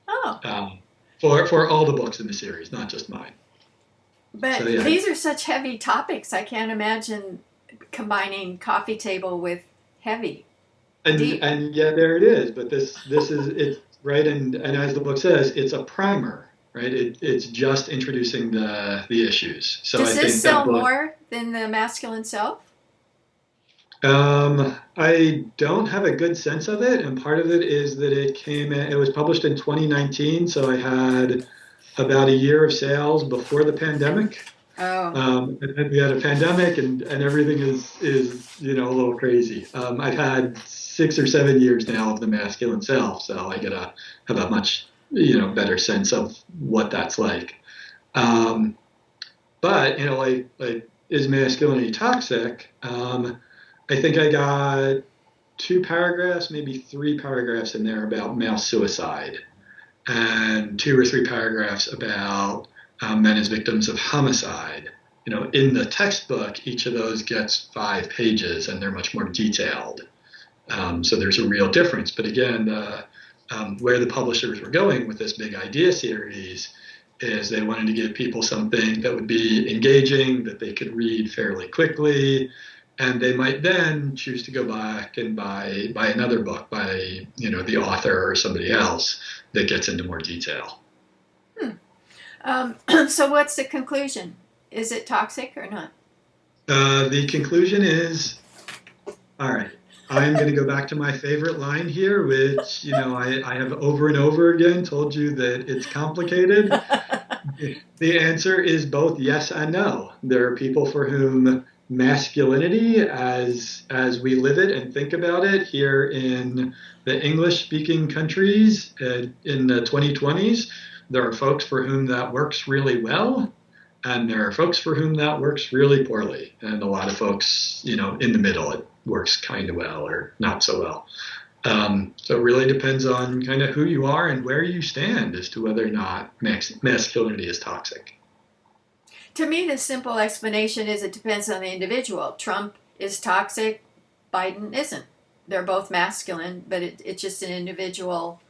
Oh. For all the books in the series, not just mine. But these are such heavy topics. I can't imagine combining coffee table with heavy. And yeah, there it is. But this is it's right. And as the book says, it's a primer. right? It's just introducing the issues. So Does I this think that sell book. more than the masculine self? I don't have a good sense of it, and part of it is that it was published in 2019, so I had about a year of sales before the pandemic. Oh, And then we had a pandemic, and everything is a little crazy. I've had 6 or 7 years now of the masculine self, so I get a have a much better sense of what that's like. Um, but like is masculinity toxic? I think I got 2 paragraphs, maybe 3 paragraphs in there about male suicide, and 2 or 3 paragraphs about men as victims of homicide. In the textbook, each of those gets 5 pages, and they're much more detailed. So there's a real difference. But again, where the publishers were going with this big idea series is they wanted to give people something that would be engaging, that they could read fairly quickly, and they might then choose to go back and buy another book by the author or somebody else that gets into more detail. So what's the conclusion? Is it toxic or not? The conclusion is, all right, I'm going to go back to my favorite line here, which I have over and over again told you that it's complicated. The answer is both yes and no. There are people for whom masculinity, as we live it and think about it here in the English-speaking countries in the 2020s, there are folks for whom that works really well, and there are folks for whom that works really poorly, and a lot of folks, in the middle, it works kind of well or not so well. So it really depends on kind of who you are and where you stand as to whether or not masculinity is toxic. To me, the simple explanation is it depends on the individual. Trump is toxic, Biden isn't. They're both masculine, but it's just an individual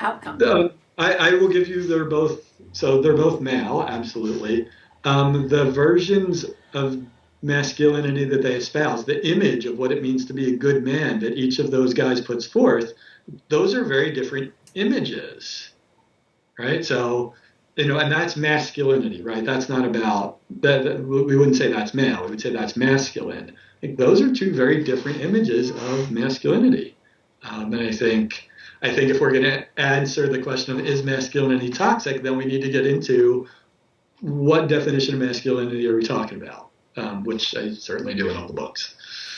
outcome. I will give you they're both male, absolutely. The versions of masculinity that they espouse, the image of what it means to be a good man that each of those guys puts forth, those are very different images, right? So, and that's masculinity, right? That's not about that. We wouldn't say that's male. We would say that's masculine. I think those are 2 very different images of masculinity. And I think if we're going to answer the question of is masculinity toxic, then we need to get into what definition of masculinity are we talking about, which I certainly do in all the books.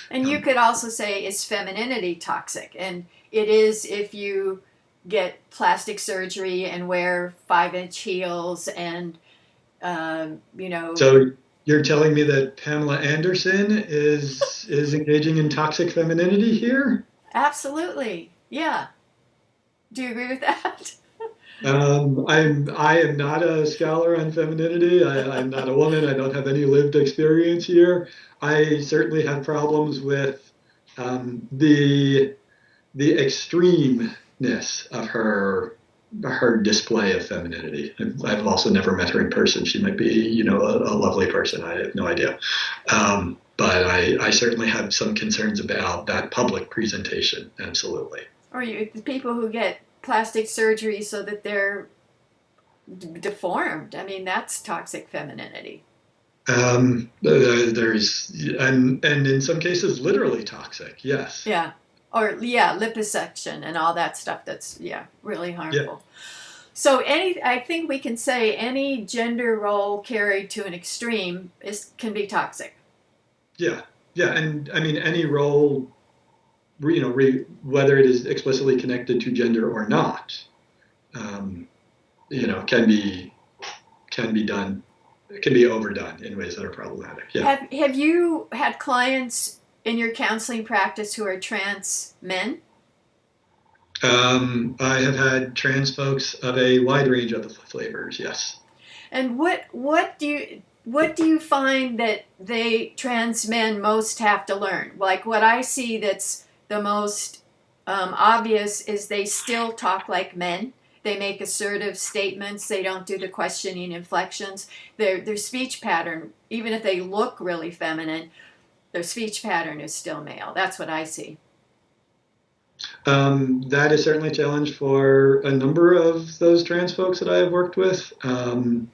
And you could also say, is femininity toxic? And it is if you get plastic surgery and wear 5-inch heels and, So you're telling me that Pamela Anderson is engaging in toxic femininity here? Absolutely. Yeah. Do you agree with that? I am not a scholar on femininity. I'm not a woman. I don't have any lived experience here. I certainly have problems with the extremeness of her display of femininity. I've also never met her in person. She might be, a lovely person. I have no idea. But I certainly have some concerns about that public presentation. Absolutely. Or the people who get plastic surgery so that they're deformed. I mean, that's toxic femininity. There's and in some cases literally toxic. Yes. Yeah. Or liposuction and all that stuff. That's really harmful. Yeah. So I think we can say any gender role carried to an extreme can be toxic. Yeah. And I mean any role, whether it is explicitly connected to gender or not, can be overdone in ways that are problematic. Yeah. Have you had clients in your counseling practice who are trans men? I have had trans folks of a wide range of flavors. Yes. And what do you find that trans men most have to learn? Like what I see that's the most obvious is they still talk like men. They make assertive statements. They don't do the questioning inflections. Their speech pattern, even if they look really feminine, their speech pattern is still male. That's what I see. That is certainly a challenge for a number of those trans folks that I have worked with. And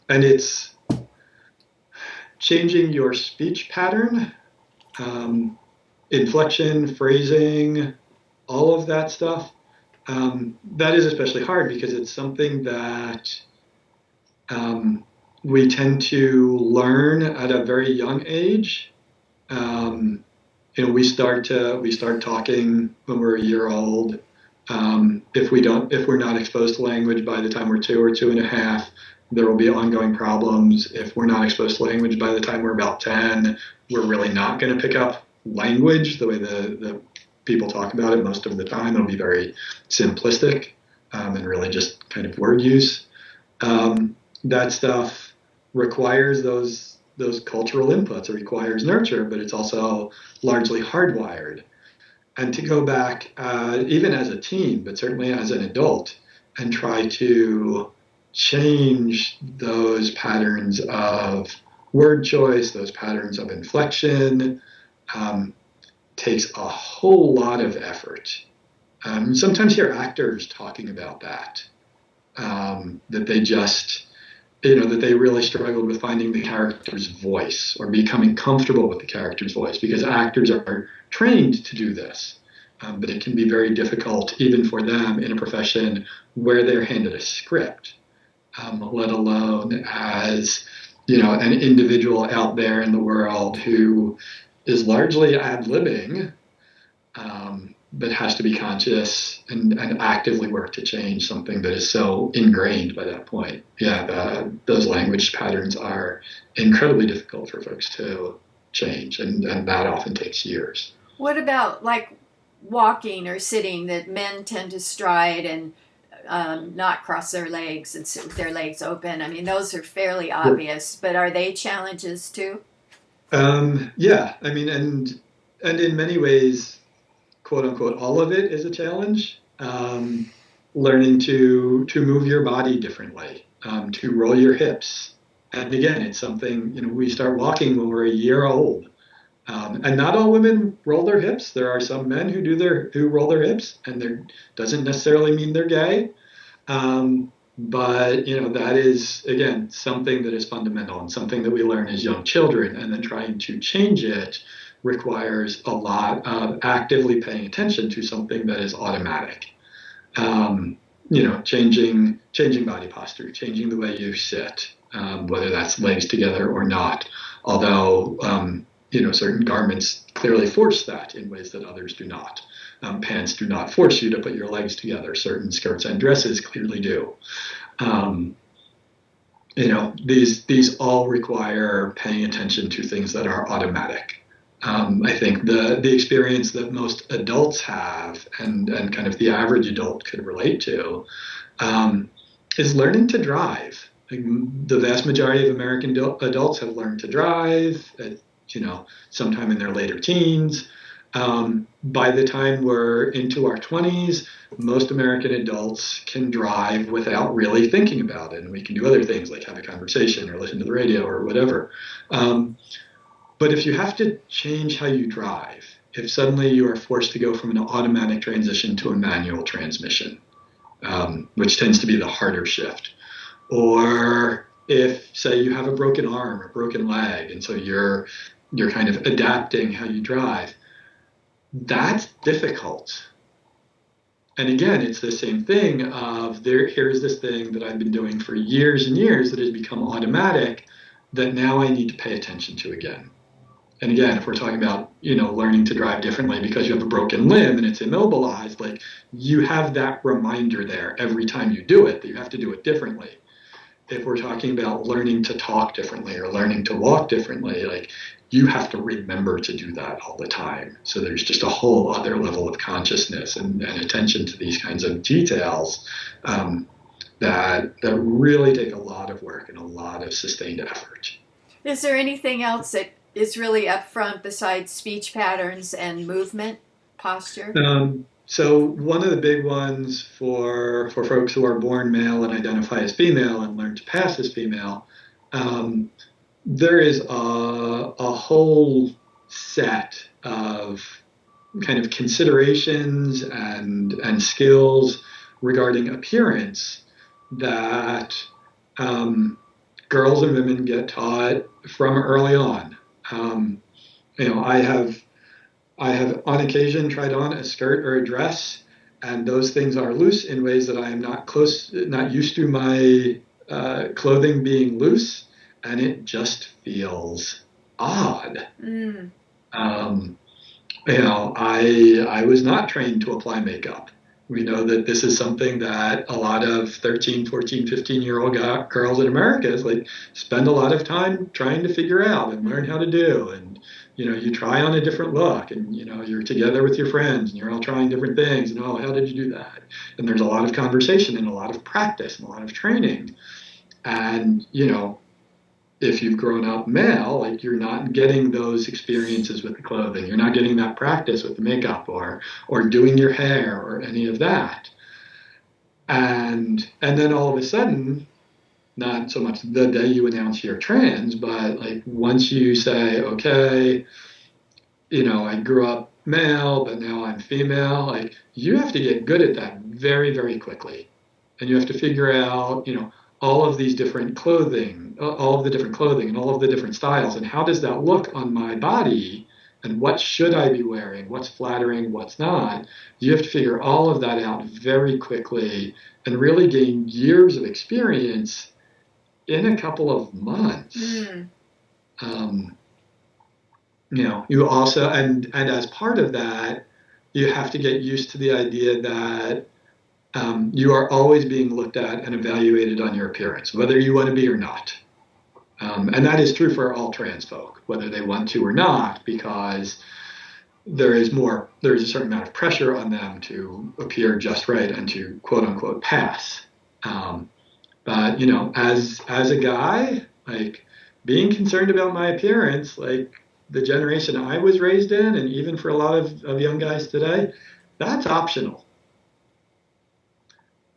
it's changing your speech pattern, inflection, phrasing, all of that stuff. That is especially hard because it's something that we tend to learn at a very young age. We start talking when we're a year old. If we're not exposed to language by the time we're 2 or 2.5, there will be ongoing problems. If we're not exposed to language by the time we're about 10, we're really not going to pick up language the way the people talk about it most of the time. It'll be very simplistic and really just kind of word use. That stuff requires those cultural inputs. It requires nurture, but it's also largely hardwired. And to go back, even as a teen, but certainly as an adult, and try to change those patterns of word choice, those patterns of inflection, takes a whole lot of effort. Sometimes you hear actors talking about that, that they just, that they really struggled with finding the character's voice or becoming comfortable with the character's voice, because actors are trained to do this. But it can be very difficult even for them in a profession where they're handed a script, let alone as, an individual out there in the world who is largely ad-libbing, but has to be conscious and actively work to change something that is so ingrained by that point. Yeah, those language patterns are incredibly difficult for folks to change, and that often takes years. What about like walking or sitting, that men tend to stride and not cross their legs and sit with their legs open? I mean, those are fairly obvious, but are they challenges too? Yeah, I mean, and in many ways, quote unquote, all of it is a challenge. Learning to move your body differently, to roll your hips. And again, it's something, we start walking when we're a year old. And not all women roll their hips. There are some men who roll their hips, and there doesn't necessarily mean they're gay. But that is, again, something that is fundamental and something that we learn as young children, and then trying to change it requires a lot of actively paying attention to something that is automatic. Changing body posture, changing the way you sit, whether that's legs together or not. Although, certain garments clearly force that in ways that others do not. Pants do not force you to put your legs together. Certain skirts and dresses clearly do. These all require paying attention to things that are automatic. I think the experience that most adults have, and kind of the average adult could relate to, is learning to drive. Like, the vast majority of American adults have learned to drive at, sometime in their later teens. By the time we're into our 20s, most American adults can drive without really thinking about it. And we can do other things like have a conversation or listen to the radio or whatever. But if you have to change how you drive, if suddenly you are forced to go from an automatic transition to a manual transmission, which tends to be the harder shift, or if, say, you have a broken arm or broken leg, and so you're kind of adapting how you drive, that's difficult. And again, it's the same thing of here's this thing that I've been doing for years and years that has become automatic that now I need to pay attention to again. And again, if we're talking about, learning to drive differently because you have a broken limb and it's immobilized, like, you have that reminder there every time you do it that you have to do it differently. If we're talking about learning to talk differently or learning to walk differently, like, you have to remember to do that all the time. So there's just a whole other level of consciousness and attention to these kinds of details that really take a lot of work and a lot of sustained effort. Is there anything else that is really upfront besides speech patterns and movement, posture? So one of the big ones for folks who are born male and identify as female and learn to pass as female, there is a whole set of kind of considerations and skills regarding appearance that girls and women get taught from early on. I have on occasion tried on a skirt or a dress, and those things are loose in ways that I am not used to my clothing being loose, and it just feels odd. Mm. I was not trained to apply makeup. We know that this is something that a lot of 13, 14, 15-year-old girls in America is like spend a lot of time trying to figure out and learn how to do. And, you try on a different look and, you're together with your friends and you're all trying different things. And, oh, how did you do that? And there's a lot of conversation and a lot of practice and a lot of training. And, if you've grown up male, like you're not getting those experiences with the clothing. You're not getting that practice with the makeup or doing your hair or any of that. And then all of a sudden, not so much the day you announce you're trans, but like once you say, okay, I grew up male, but now I'm female, like you have to get good at that very, very quickly. And you have to figure out, all of these different clothing, all of the different clothing and all of the different styles. And how does that look on my body? And what should I be wearing? What's flattering? What's not? You have to figure all of that out very quickly and really gain years of experience in a couple of months. You also, and as part of that, you have to get used to the idea that you are always being looked at and evaluated on your appearance, whether you want to be or not. And that is true for all trans folk, whether they want to or not, because there is a certain amount of pressure on them to appear just right and to quote unquote pass. But as a guy, like being concerned about my appearance, like the generation I was raised in, and even for a lot of young guys today, that's optional.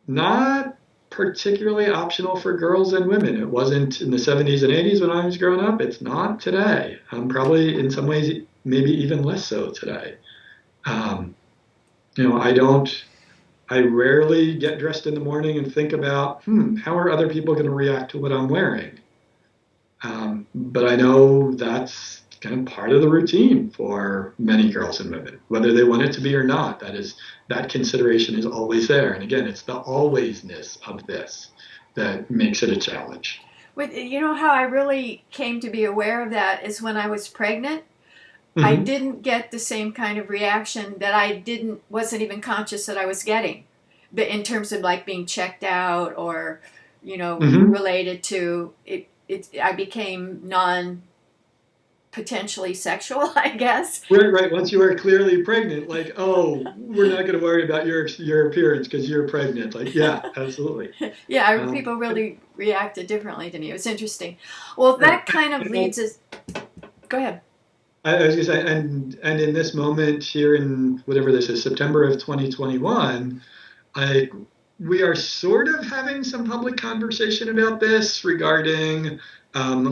Not particularly optional for girls and women. It wasn't in the 70s and 80s when I was growing up. It's not today. Probably in some ways, maybe even less so today. I rarely get dressed in the morning and think about, how are other people going to react to what I'm wearing? But I know that's kind of part of the routine for many girls and women, whether they want it to be or not. That consideration is always there. And again, it's the alwaysness of this that makes it a challenge. How I really came to be aware of that is when I was pregnant. Mm-hmm. I didn't get the same kind of reaction that I wasn't even conscious that I was getting, but in terms of like being checked out or, mm-hmm. related to it. I became potentially sexual, I guess. Right. Once you are clearly pregnant, like, oh, we're not going to worry about your appearance because you're pregnant. Like, yeah, absolutely. Yeah, people really reacted differently to me. It was interesting. Well, that kind of leads us. Go ahead. I was going to say, and in this moment here in whatever this is, September of 2021, we are sort of having some public conversation about this regarding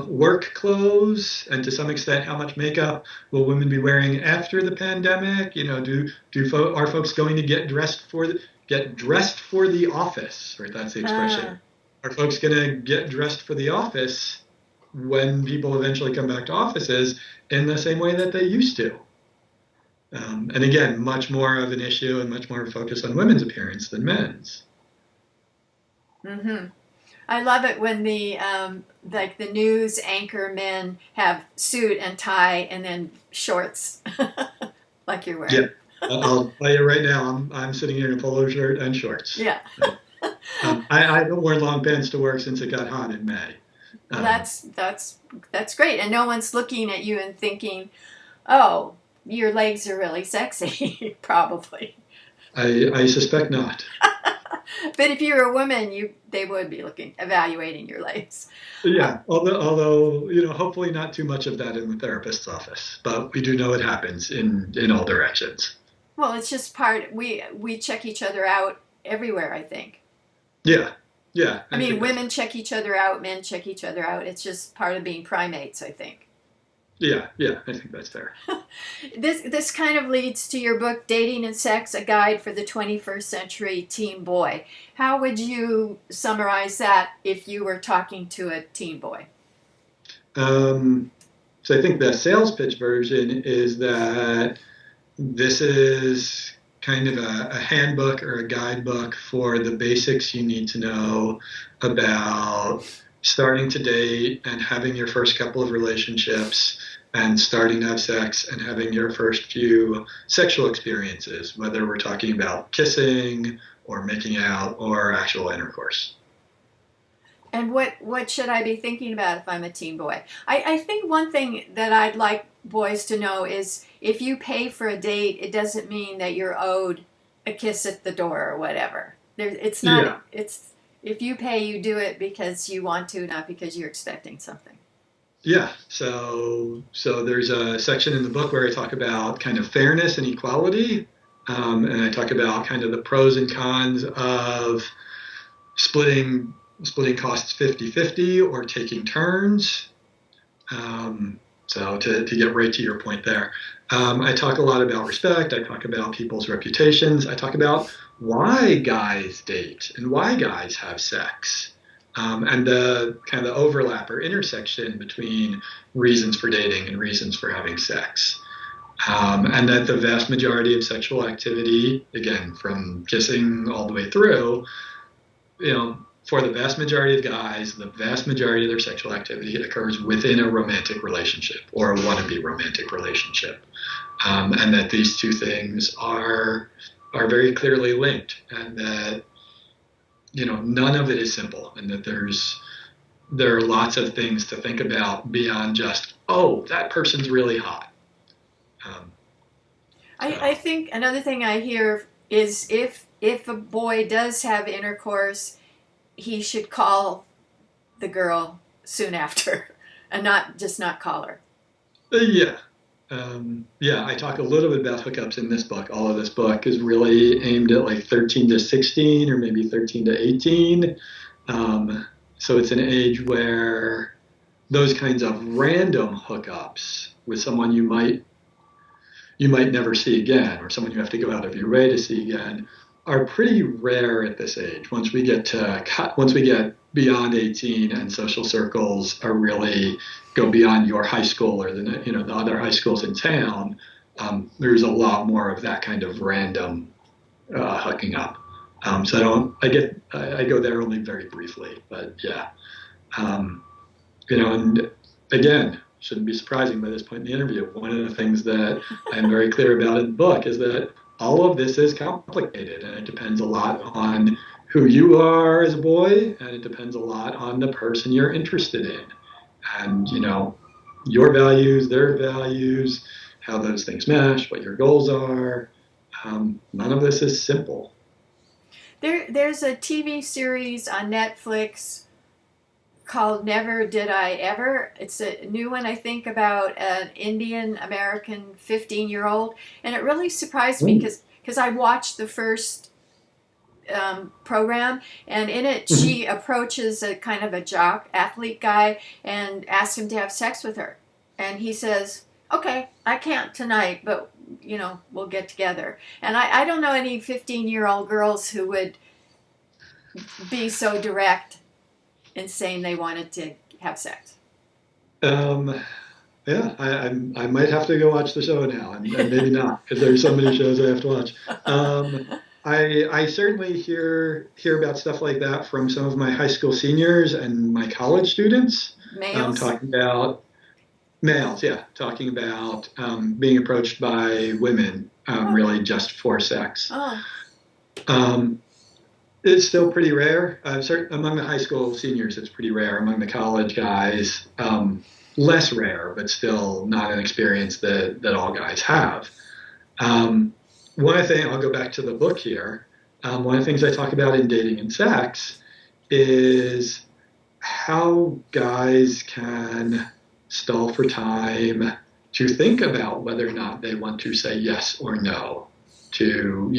work clothes and to some extent how much makeup will women be wearing after the pandemic. Are folks going to get dressed for the office? Right, that's the expression. Are folks going to get dressed for the office when people eventually come back to offices in the same way that they used to? And again, much more of an issue and much more focus on women's appearance than men's. Mm-hmm. I love it when the news anchor men have suit and tie and then shorts, like you're wearing. Yeah, I'll tell you right now, I'm sitting here in a polo shirt and shorts. Yeah. I haven't worn long pants to work since it got hot in May. That's great, and no one's looking at you and thinking, "Oh, your legs are really sexy." Probably. I suspect not. But if you're a woman, they would be evaluating your legs. Yeah, although hopefully not too much of that in the therapist's office, but we do know it happens in all directions. Well, it's just we check each other out everywhere, I think. Yeah. I mean, women check each other out, men check each other out. It's just part of being primates, I think. Yeah, I think that's fair. This kind of leads to your book, Dating and Sex: A Guide for the 21st Century Teen Boy. How would you summarize that if you were talking to a teen boy? So I think the sales pitch version is that this is kind of a handbook or a guidebook for the basics you need to know about starting to date and having your first couple of relationships and starting to have sex and having your first few sexual experiences, whether we're talking about kissing or making out or actual intercourse. And what should I be thinking about if I'm a teen boy? I think one thing that I'd like boys to know is if you pay for a date, it doesn't mean that you're owed a kiss at the door or whatever. It's not. Yeah. It's if you pay, you do it because you want to, not because you're expecting something. Yeah, so there's a section in the book where I talk about kind of fairness and equality, and I talk about kind of the pros and cons of splitting costs 50-50 or taking turns. So to get right to your point there, I talk a lot about respect. I talk about people's reputations. I talk about why guys date and why guys have sex. And the kind of overlap or intersection between reasons for dating and reasons for having sex. And that the vast majority of sexual activity, again, from kissing all the way through, for the vast majority of guys, the vast majority of their sexual activity occurs within a romantic relationship or a wannabe romantic relationship. And that these two things are very clearly linked, and that none of it is simple, and that there are lots of things to think about beyond just, oh, that person's really hot. I think another thing I hear is if a boy does have intercourse, he should call the girl soon after, and not call her. Yeah. I talk a little bit about hookups in this book. All of this book is really aimed at like 13 to 16 or maybe 13 to 18. So it's an age where those kinds of random hookups with someone you might never see again, or someone you have to go out of your way to see again, are pretty rare at this age. Once we get beyond 18 and social circles are really go beyond your high school or the other high schools in town, there's a lot more of that kind of random hooking up. So I go there only very briefly, but yeah, and again, shouldn't be surprising by this point in the interview. One of the things that I'm very clear about in the book is that all of this is complicated, and it depends a lot on who you are as a boy, and it depends a lot on the person you're interested in, and your values, their values, how those things mesh, what your goals are. None of this is simple. There's a TV series on Netflix called Never Did I Ever. It's a new one, I think, about an Indian American 15-year-old, and it really surprised me because I watched the first program, and in it she approaches a kind of a jock athlete guy and asks him to have sex with her, and he says, okay, I can't tonight, but we'll get together. And I don't know any 15-year-old girls who would be so direct in saying they wanted to have sex. Yeah, I might have to go watch the show now, and maybe not, because there's so many shows I have to watch. I certainly hear about stuff like that from some of my high school seniors and my college students. Males? Talking about males, yeah, talking about being approached by women, really just for sex. Oh. It's still pretty rare. Among the high school seniors, it's pretty rare. Among the college guys, less rare, but still not an experience that all guys have. One thing, I'll go back to the book here. One of the things I talk about in Dating and Sex is how guys can stall for time to think about whether or not they want to say yes or no to,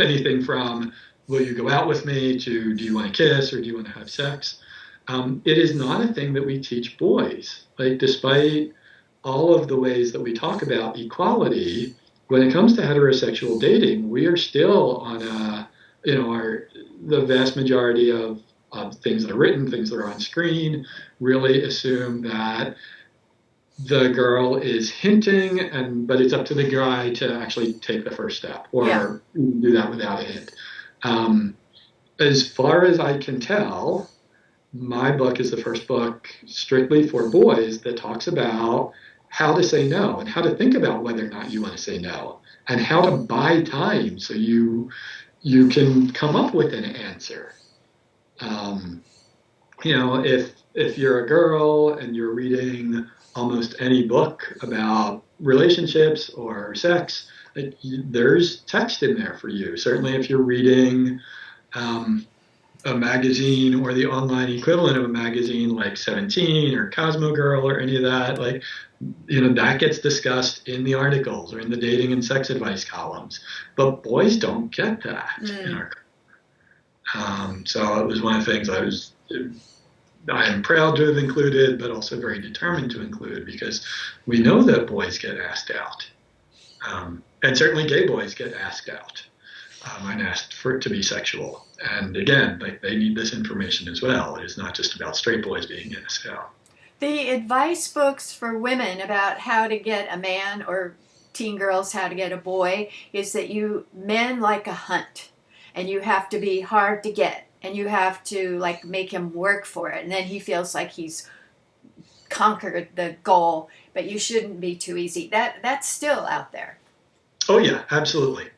anything from, will you go out with me, to do you want to kiss or do you want to have sex? It is not a thing that we teach boys. Like, despite all of the ways that we talk about equality, when it comes to heterosexual dating, we are still on a, the vast majority of things that are written, things that are on screen, really assume that the girl is hinting, but it's up to the guy to actually take the first step Yeah. or do that without a hint. Um, as far as I can tell, my book is the first book strictly for boys that talks about how to say no and how to think about whether or not you want to say no and how to buy time so you can come up with an answer. Um, if you're a girl and you're reading almost any book about relationships or sex, there's text in there for you. Certainly, if you're reading um, a magazine or the online equivalent of a magazine like 17 or Cosmo Girl or any of that, that gets discussed in the articles or in the dating and sex advice columns. But boys don't get that. So it was one of the things I am proud to have included, but also very determined to include because we know that boys get asked out. And certainly gay boys get asked out and asked for it to be sexual. And again, they need this information as well. It is not just about straight boys being asked out. The advice books for women about how to get a man, or teen girls how to get a boy, is that men like a hunt, and you have to be hard to get, and you have to make him work for it, and then he feels like he's conquered the goal, but you shouldn't be too easy. That's still out there. Oh yeah, absolutely.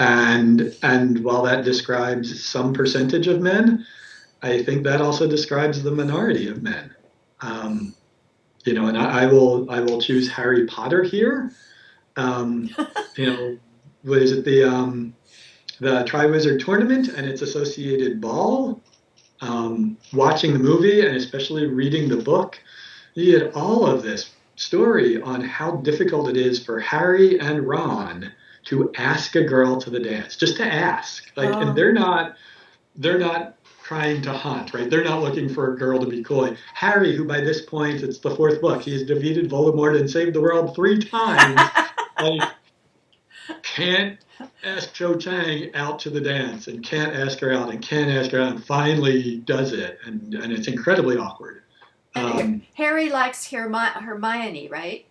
And while that describes some percentage of men, I think that also describes the minority of men. And I will choose Harry Potter here. What is it, the Triwizard Tournament and its associated ball? Watching the movie and especially reading the book, you get all of this story on how difficult it is for Harry and Ron to ask a girl to the dance, just to ask. And they're not trying to hunt, right? They're not looking for a girl to be coy. Harry, who by this point, it's the fourth book, he's defeated Voldemort and saved the world 3 times, can't ask Cho Chang out to the dance and can't ask her out and finally does it. And it's incredibly awkward. Harry likes Hermione, right?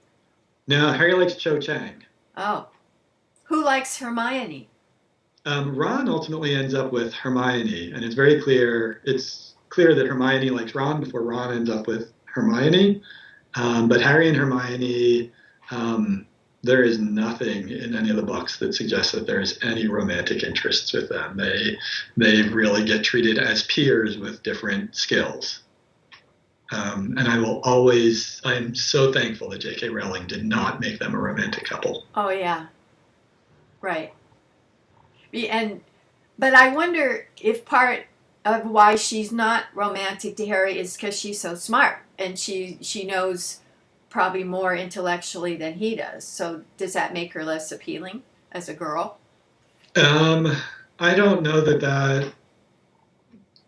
No, Harry likes Cho Chang. Oh. Who likes Hermione? Ron ultimately ends up with Hermione, and it's very clear. It's clear that Hermione likes Ron before Ron ends up with Hermione. But Harry and Hermione, there is nothing in any of the books that suggests that there's any romantic interests with them. They really get treated as peers with different skills. And I am so thankful that J.K. Rowling did not make them a romantic couple. Oh, yeah. Right. But I wonder if part of why she's not romantic to Harry is because she's so smart and she knows probably more intellectually than he does. So does that make her less appealing as a girl? I don't know that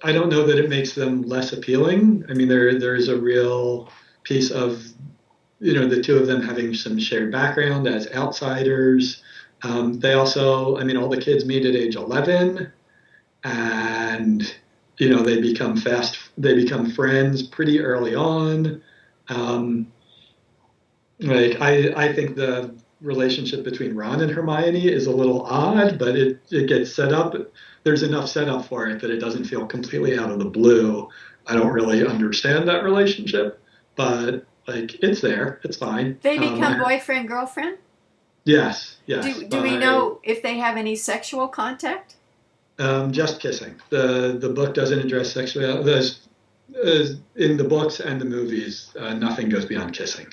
it makes them less appealing. I mean, there is a real piece of, the two of them having some shared background as outsiders. They also, all the kids meet at age 11 and, they become friends pretty early on. I think the relationship between Ron and Hermione is a little odd, but it gets set up. There's enough setup for it that it doesn't feel completely out of the blue. I don't really understand that relationship, but it's there. It's fine. They become boyfriend, girlfriend? Yes. Do we know if they have any sexual contact? Just kissing. The book doesn't address sexuality. In the books and the movies, nothing goes beyond kissing.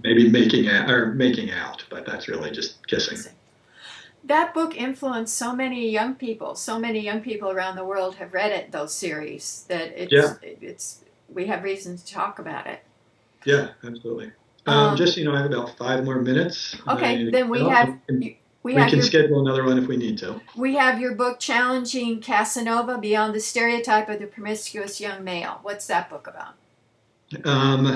Maybe making out, but that's really just kissing. That book influenced so many young people. So many young people around the world have read it. Those series that we have reason to talk about it. Yeah, absolutely. I have about 5 more minutes. Okay, then we have We We have can your schedule another one if we need to. we have your book Challenging Casanova Beyond the Stereotype of the Promiscuous Young Male. What's that book about?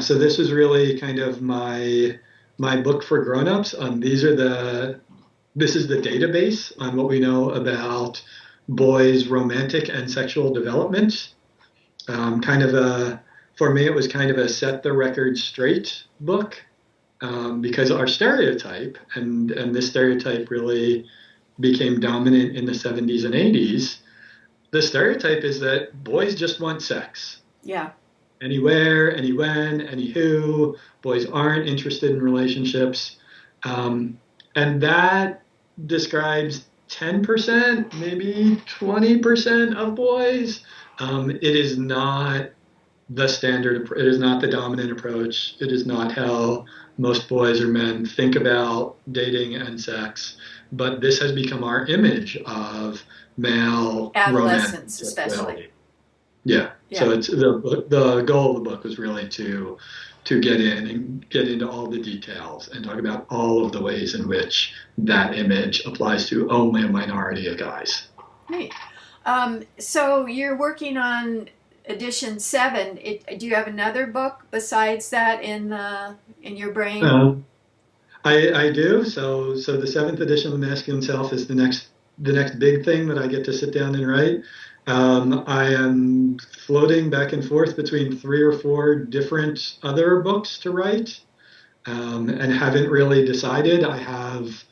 So this is really kind of my book for grown-ups. This is the database on what we know about boys' romantic and sexual development. For me, it was kind of a set the record straight book, because our stereotype, and this stereotype really became dominant in the 70s and 80s. The stereotype is that boys just want sex. Yeah. Anywhere, any when, any who. Boys aren't interested in relationships. And that describes 10%, maybe 20% of boys. It is not the standard, it is not the dominant approach. It is not how most boys or men think about dating and sex. But this has become our image of male Adolescents, romantic especially. sexuality. Yeah. Yeah. So it's the goal of the book was really to get in and get into all the details and talk about all of the ways in which that image applies to only a minority of guys. Great. So you're working on edition 7. Do you have another book besides that in your brain? I do. So the 7th edition of the Masculine Self is the next big thing that I get to sit down and write. I am floating back and forth between 3 or 4 different other books to write, and haven't really decided. I have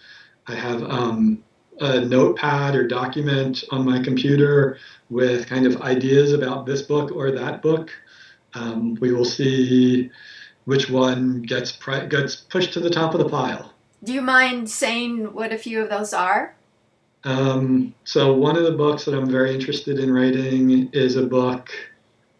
a notepad or document on my computer with kind of ideas about this book or that book. We will see which one gets pushed to the top of the pile. Do you mind saying what a few of those are? So one of the books that I'm very interested in writing is a book,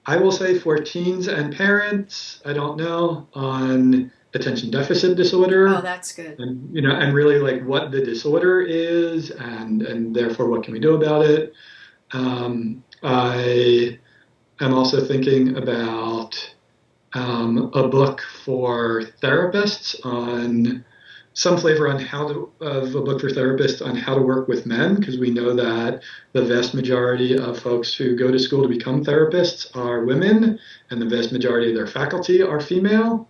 I will say for teens and parents, I don't know, on attention deficit disorder. Oh, that's good. And, and really like what the disorder is and therefore what can we do about it. I am also thinking about a book for therapists on some flavor on of a book for therapists on how to work with men, because we know that the vast majority of folks who go to school to become therapists are women, and the vast majority of their faculty are female.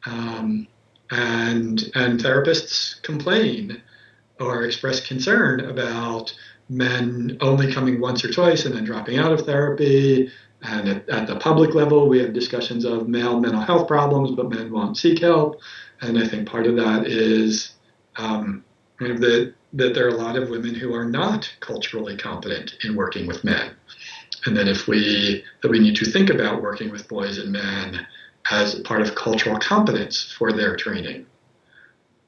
And therapists complain or express concern about men only coming once or twice and then dropping out of therapy. And at the public level, we have discussions of male mental health problems, but men won't seek help. And I think part of that is that there are a lot of women who are not culturally competent in working with men, and that we need to think about working with boys and men as part of cultural competence for their training.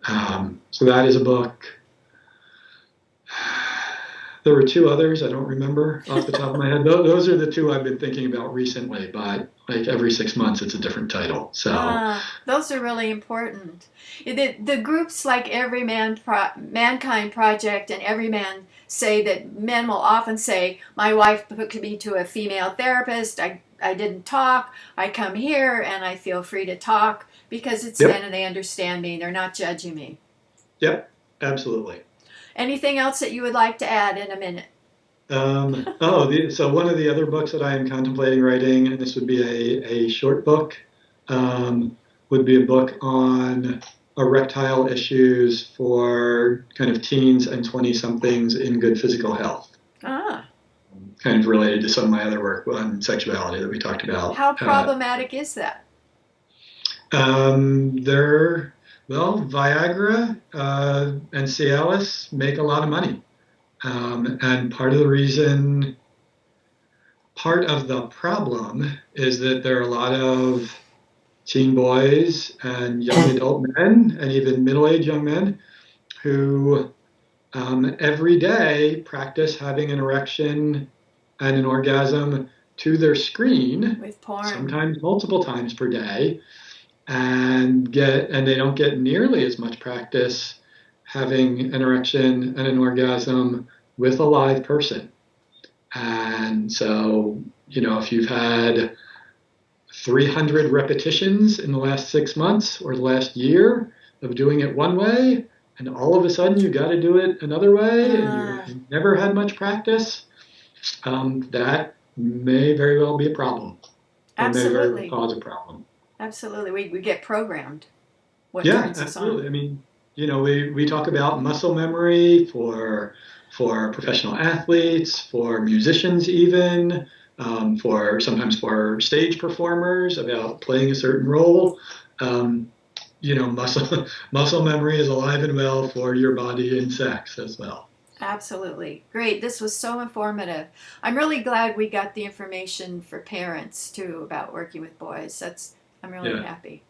So that is a book. There were 2 others I don't remember off the top of my head. Those are the 2 I've been thinking about recently, but like every 6 months it's a different title. So those are really important. The groups like Mankind Project and Everyman say that men will often say, my wife took me to a female therapist, I didn't talk, I come here and I feel free to talk because it's men and they understand me, they're not judging me. Yep, absolutely. Anything else that you would like to add in a minute? So one of the other books that I am contemplating writing, and this would be a short book, would be a book on erectile issues for kind of teens and 20-somethings in good physical health. Kind of related to some of my other work on sexuality that we talked about. How problematic is that? Viagra and Cialis make a lot of money. And part of the problem is that there are a lot of teen boys and young adult men and even middle-aged young men who every day practice having an erection and an orgasm to their screen, with porn, sometimes multiple times per day, and they don't get nearly as much practice having an erection and an orgasm with a live person. And so, if you've had 300 repetitions in the last 6 months or the last year of doing it one way, and all of a sudden you got to do it another way, and Uh, you never had much practice, that may very well be a problem, or may very well absolutely. cause a problem. Absolutely. We get programmed what Yeah, turns us on. absolutely. I mean, we talk about muscle memory for professional athletes, for musicians, even for sometimes for stage performers about playing a certain role. Um, muscle muscle memory is alive and well for your body and sex as well. Absolutely. Great. This was so informative. I'm really glad we got the information for parents too about working with boys. I'm really Yeah. happy.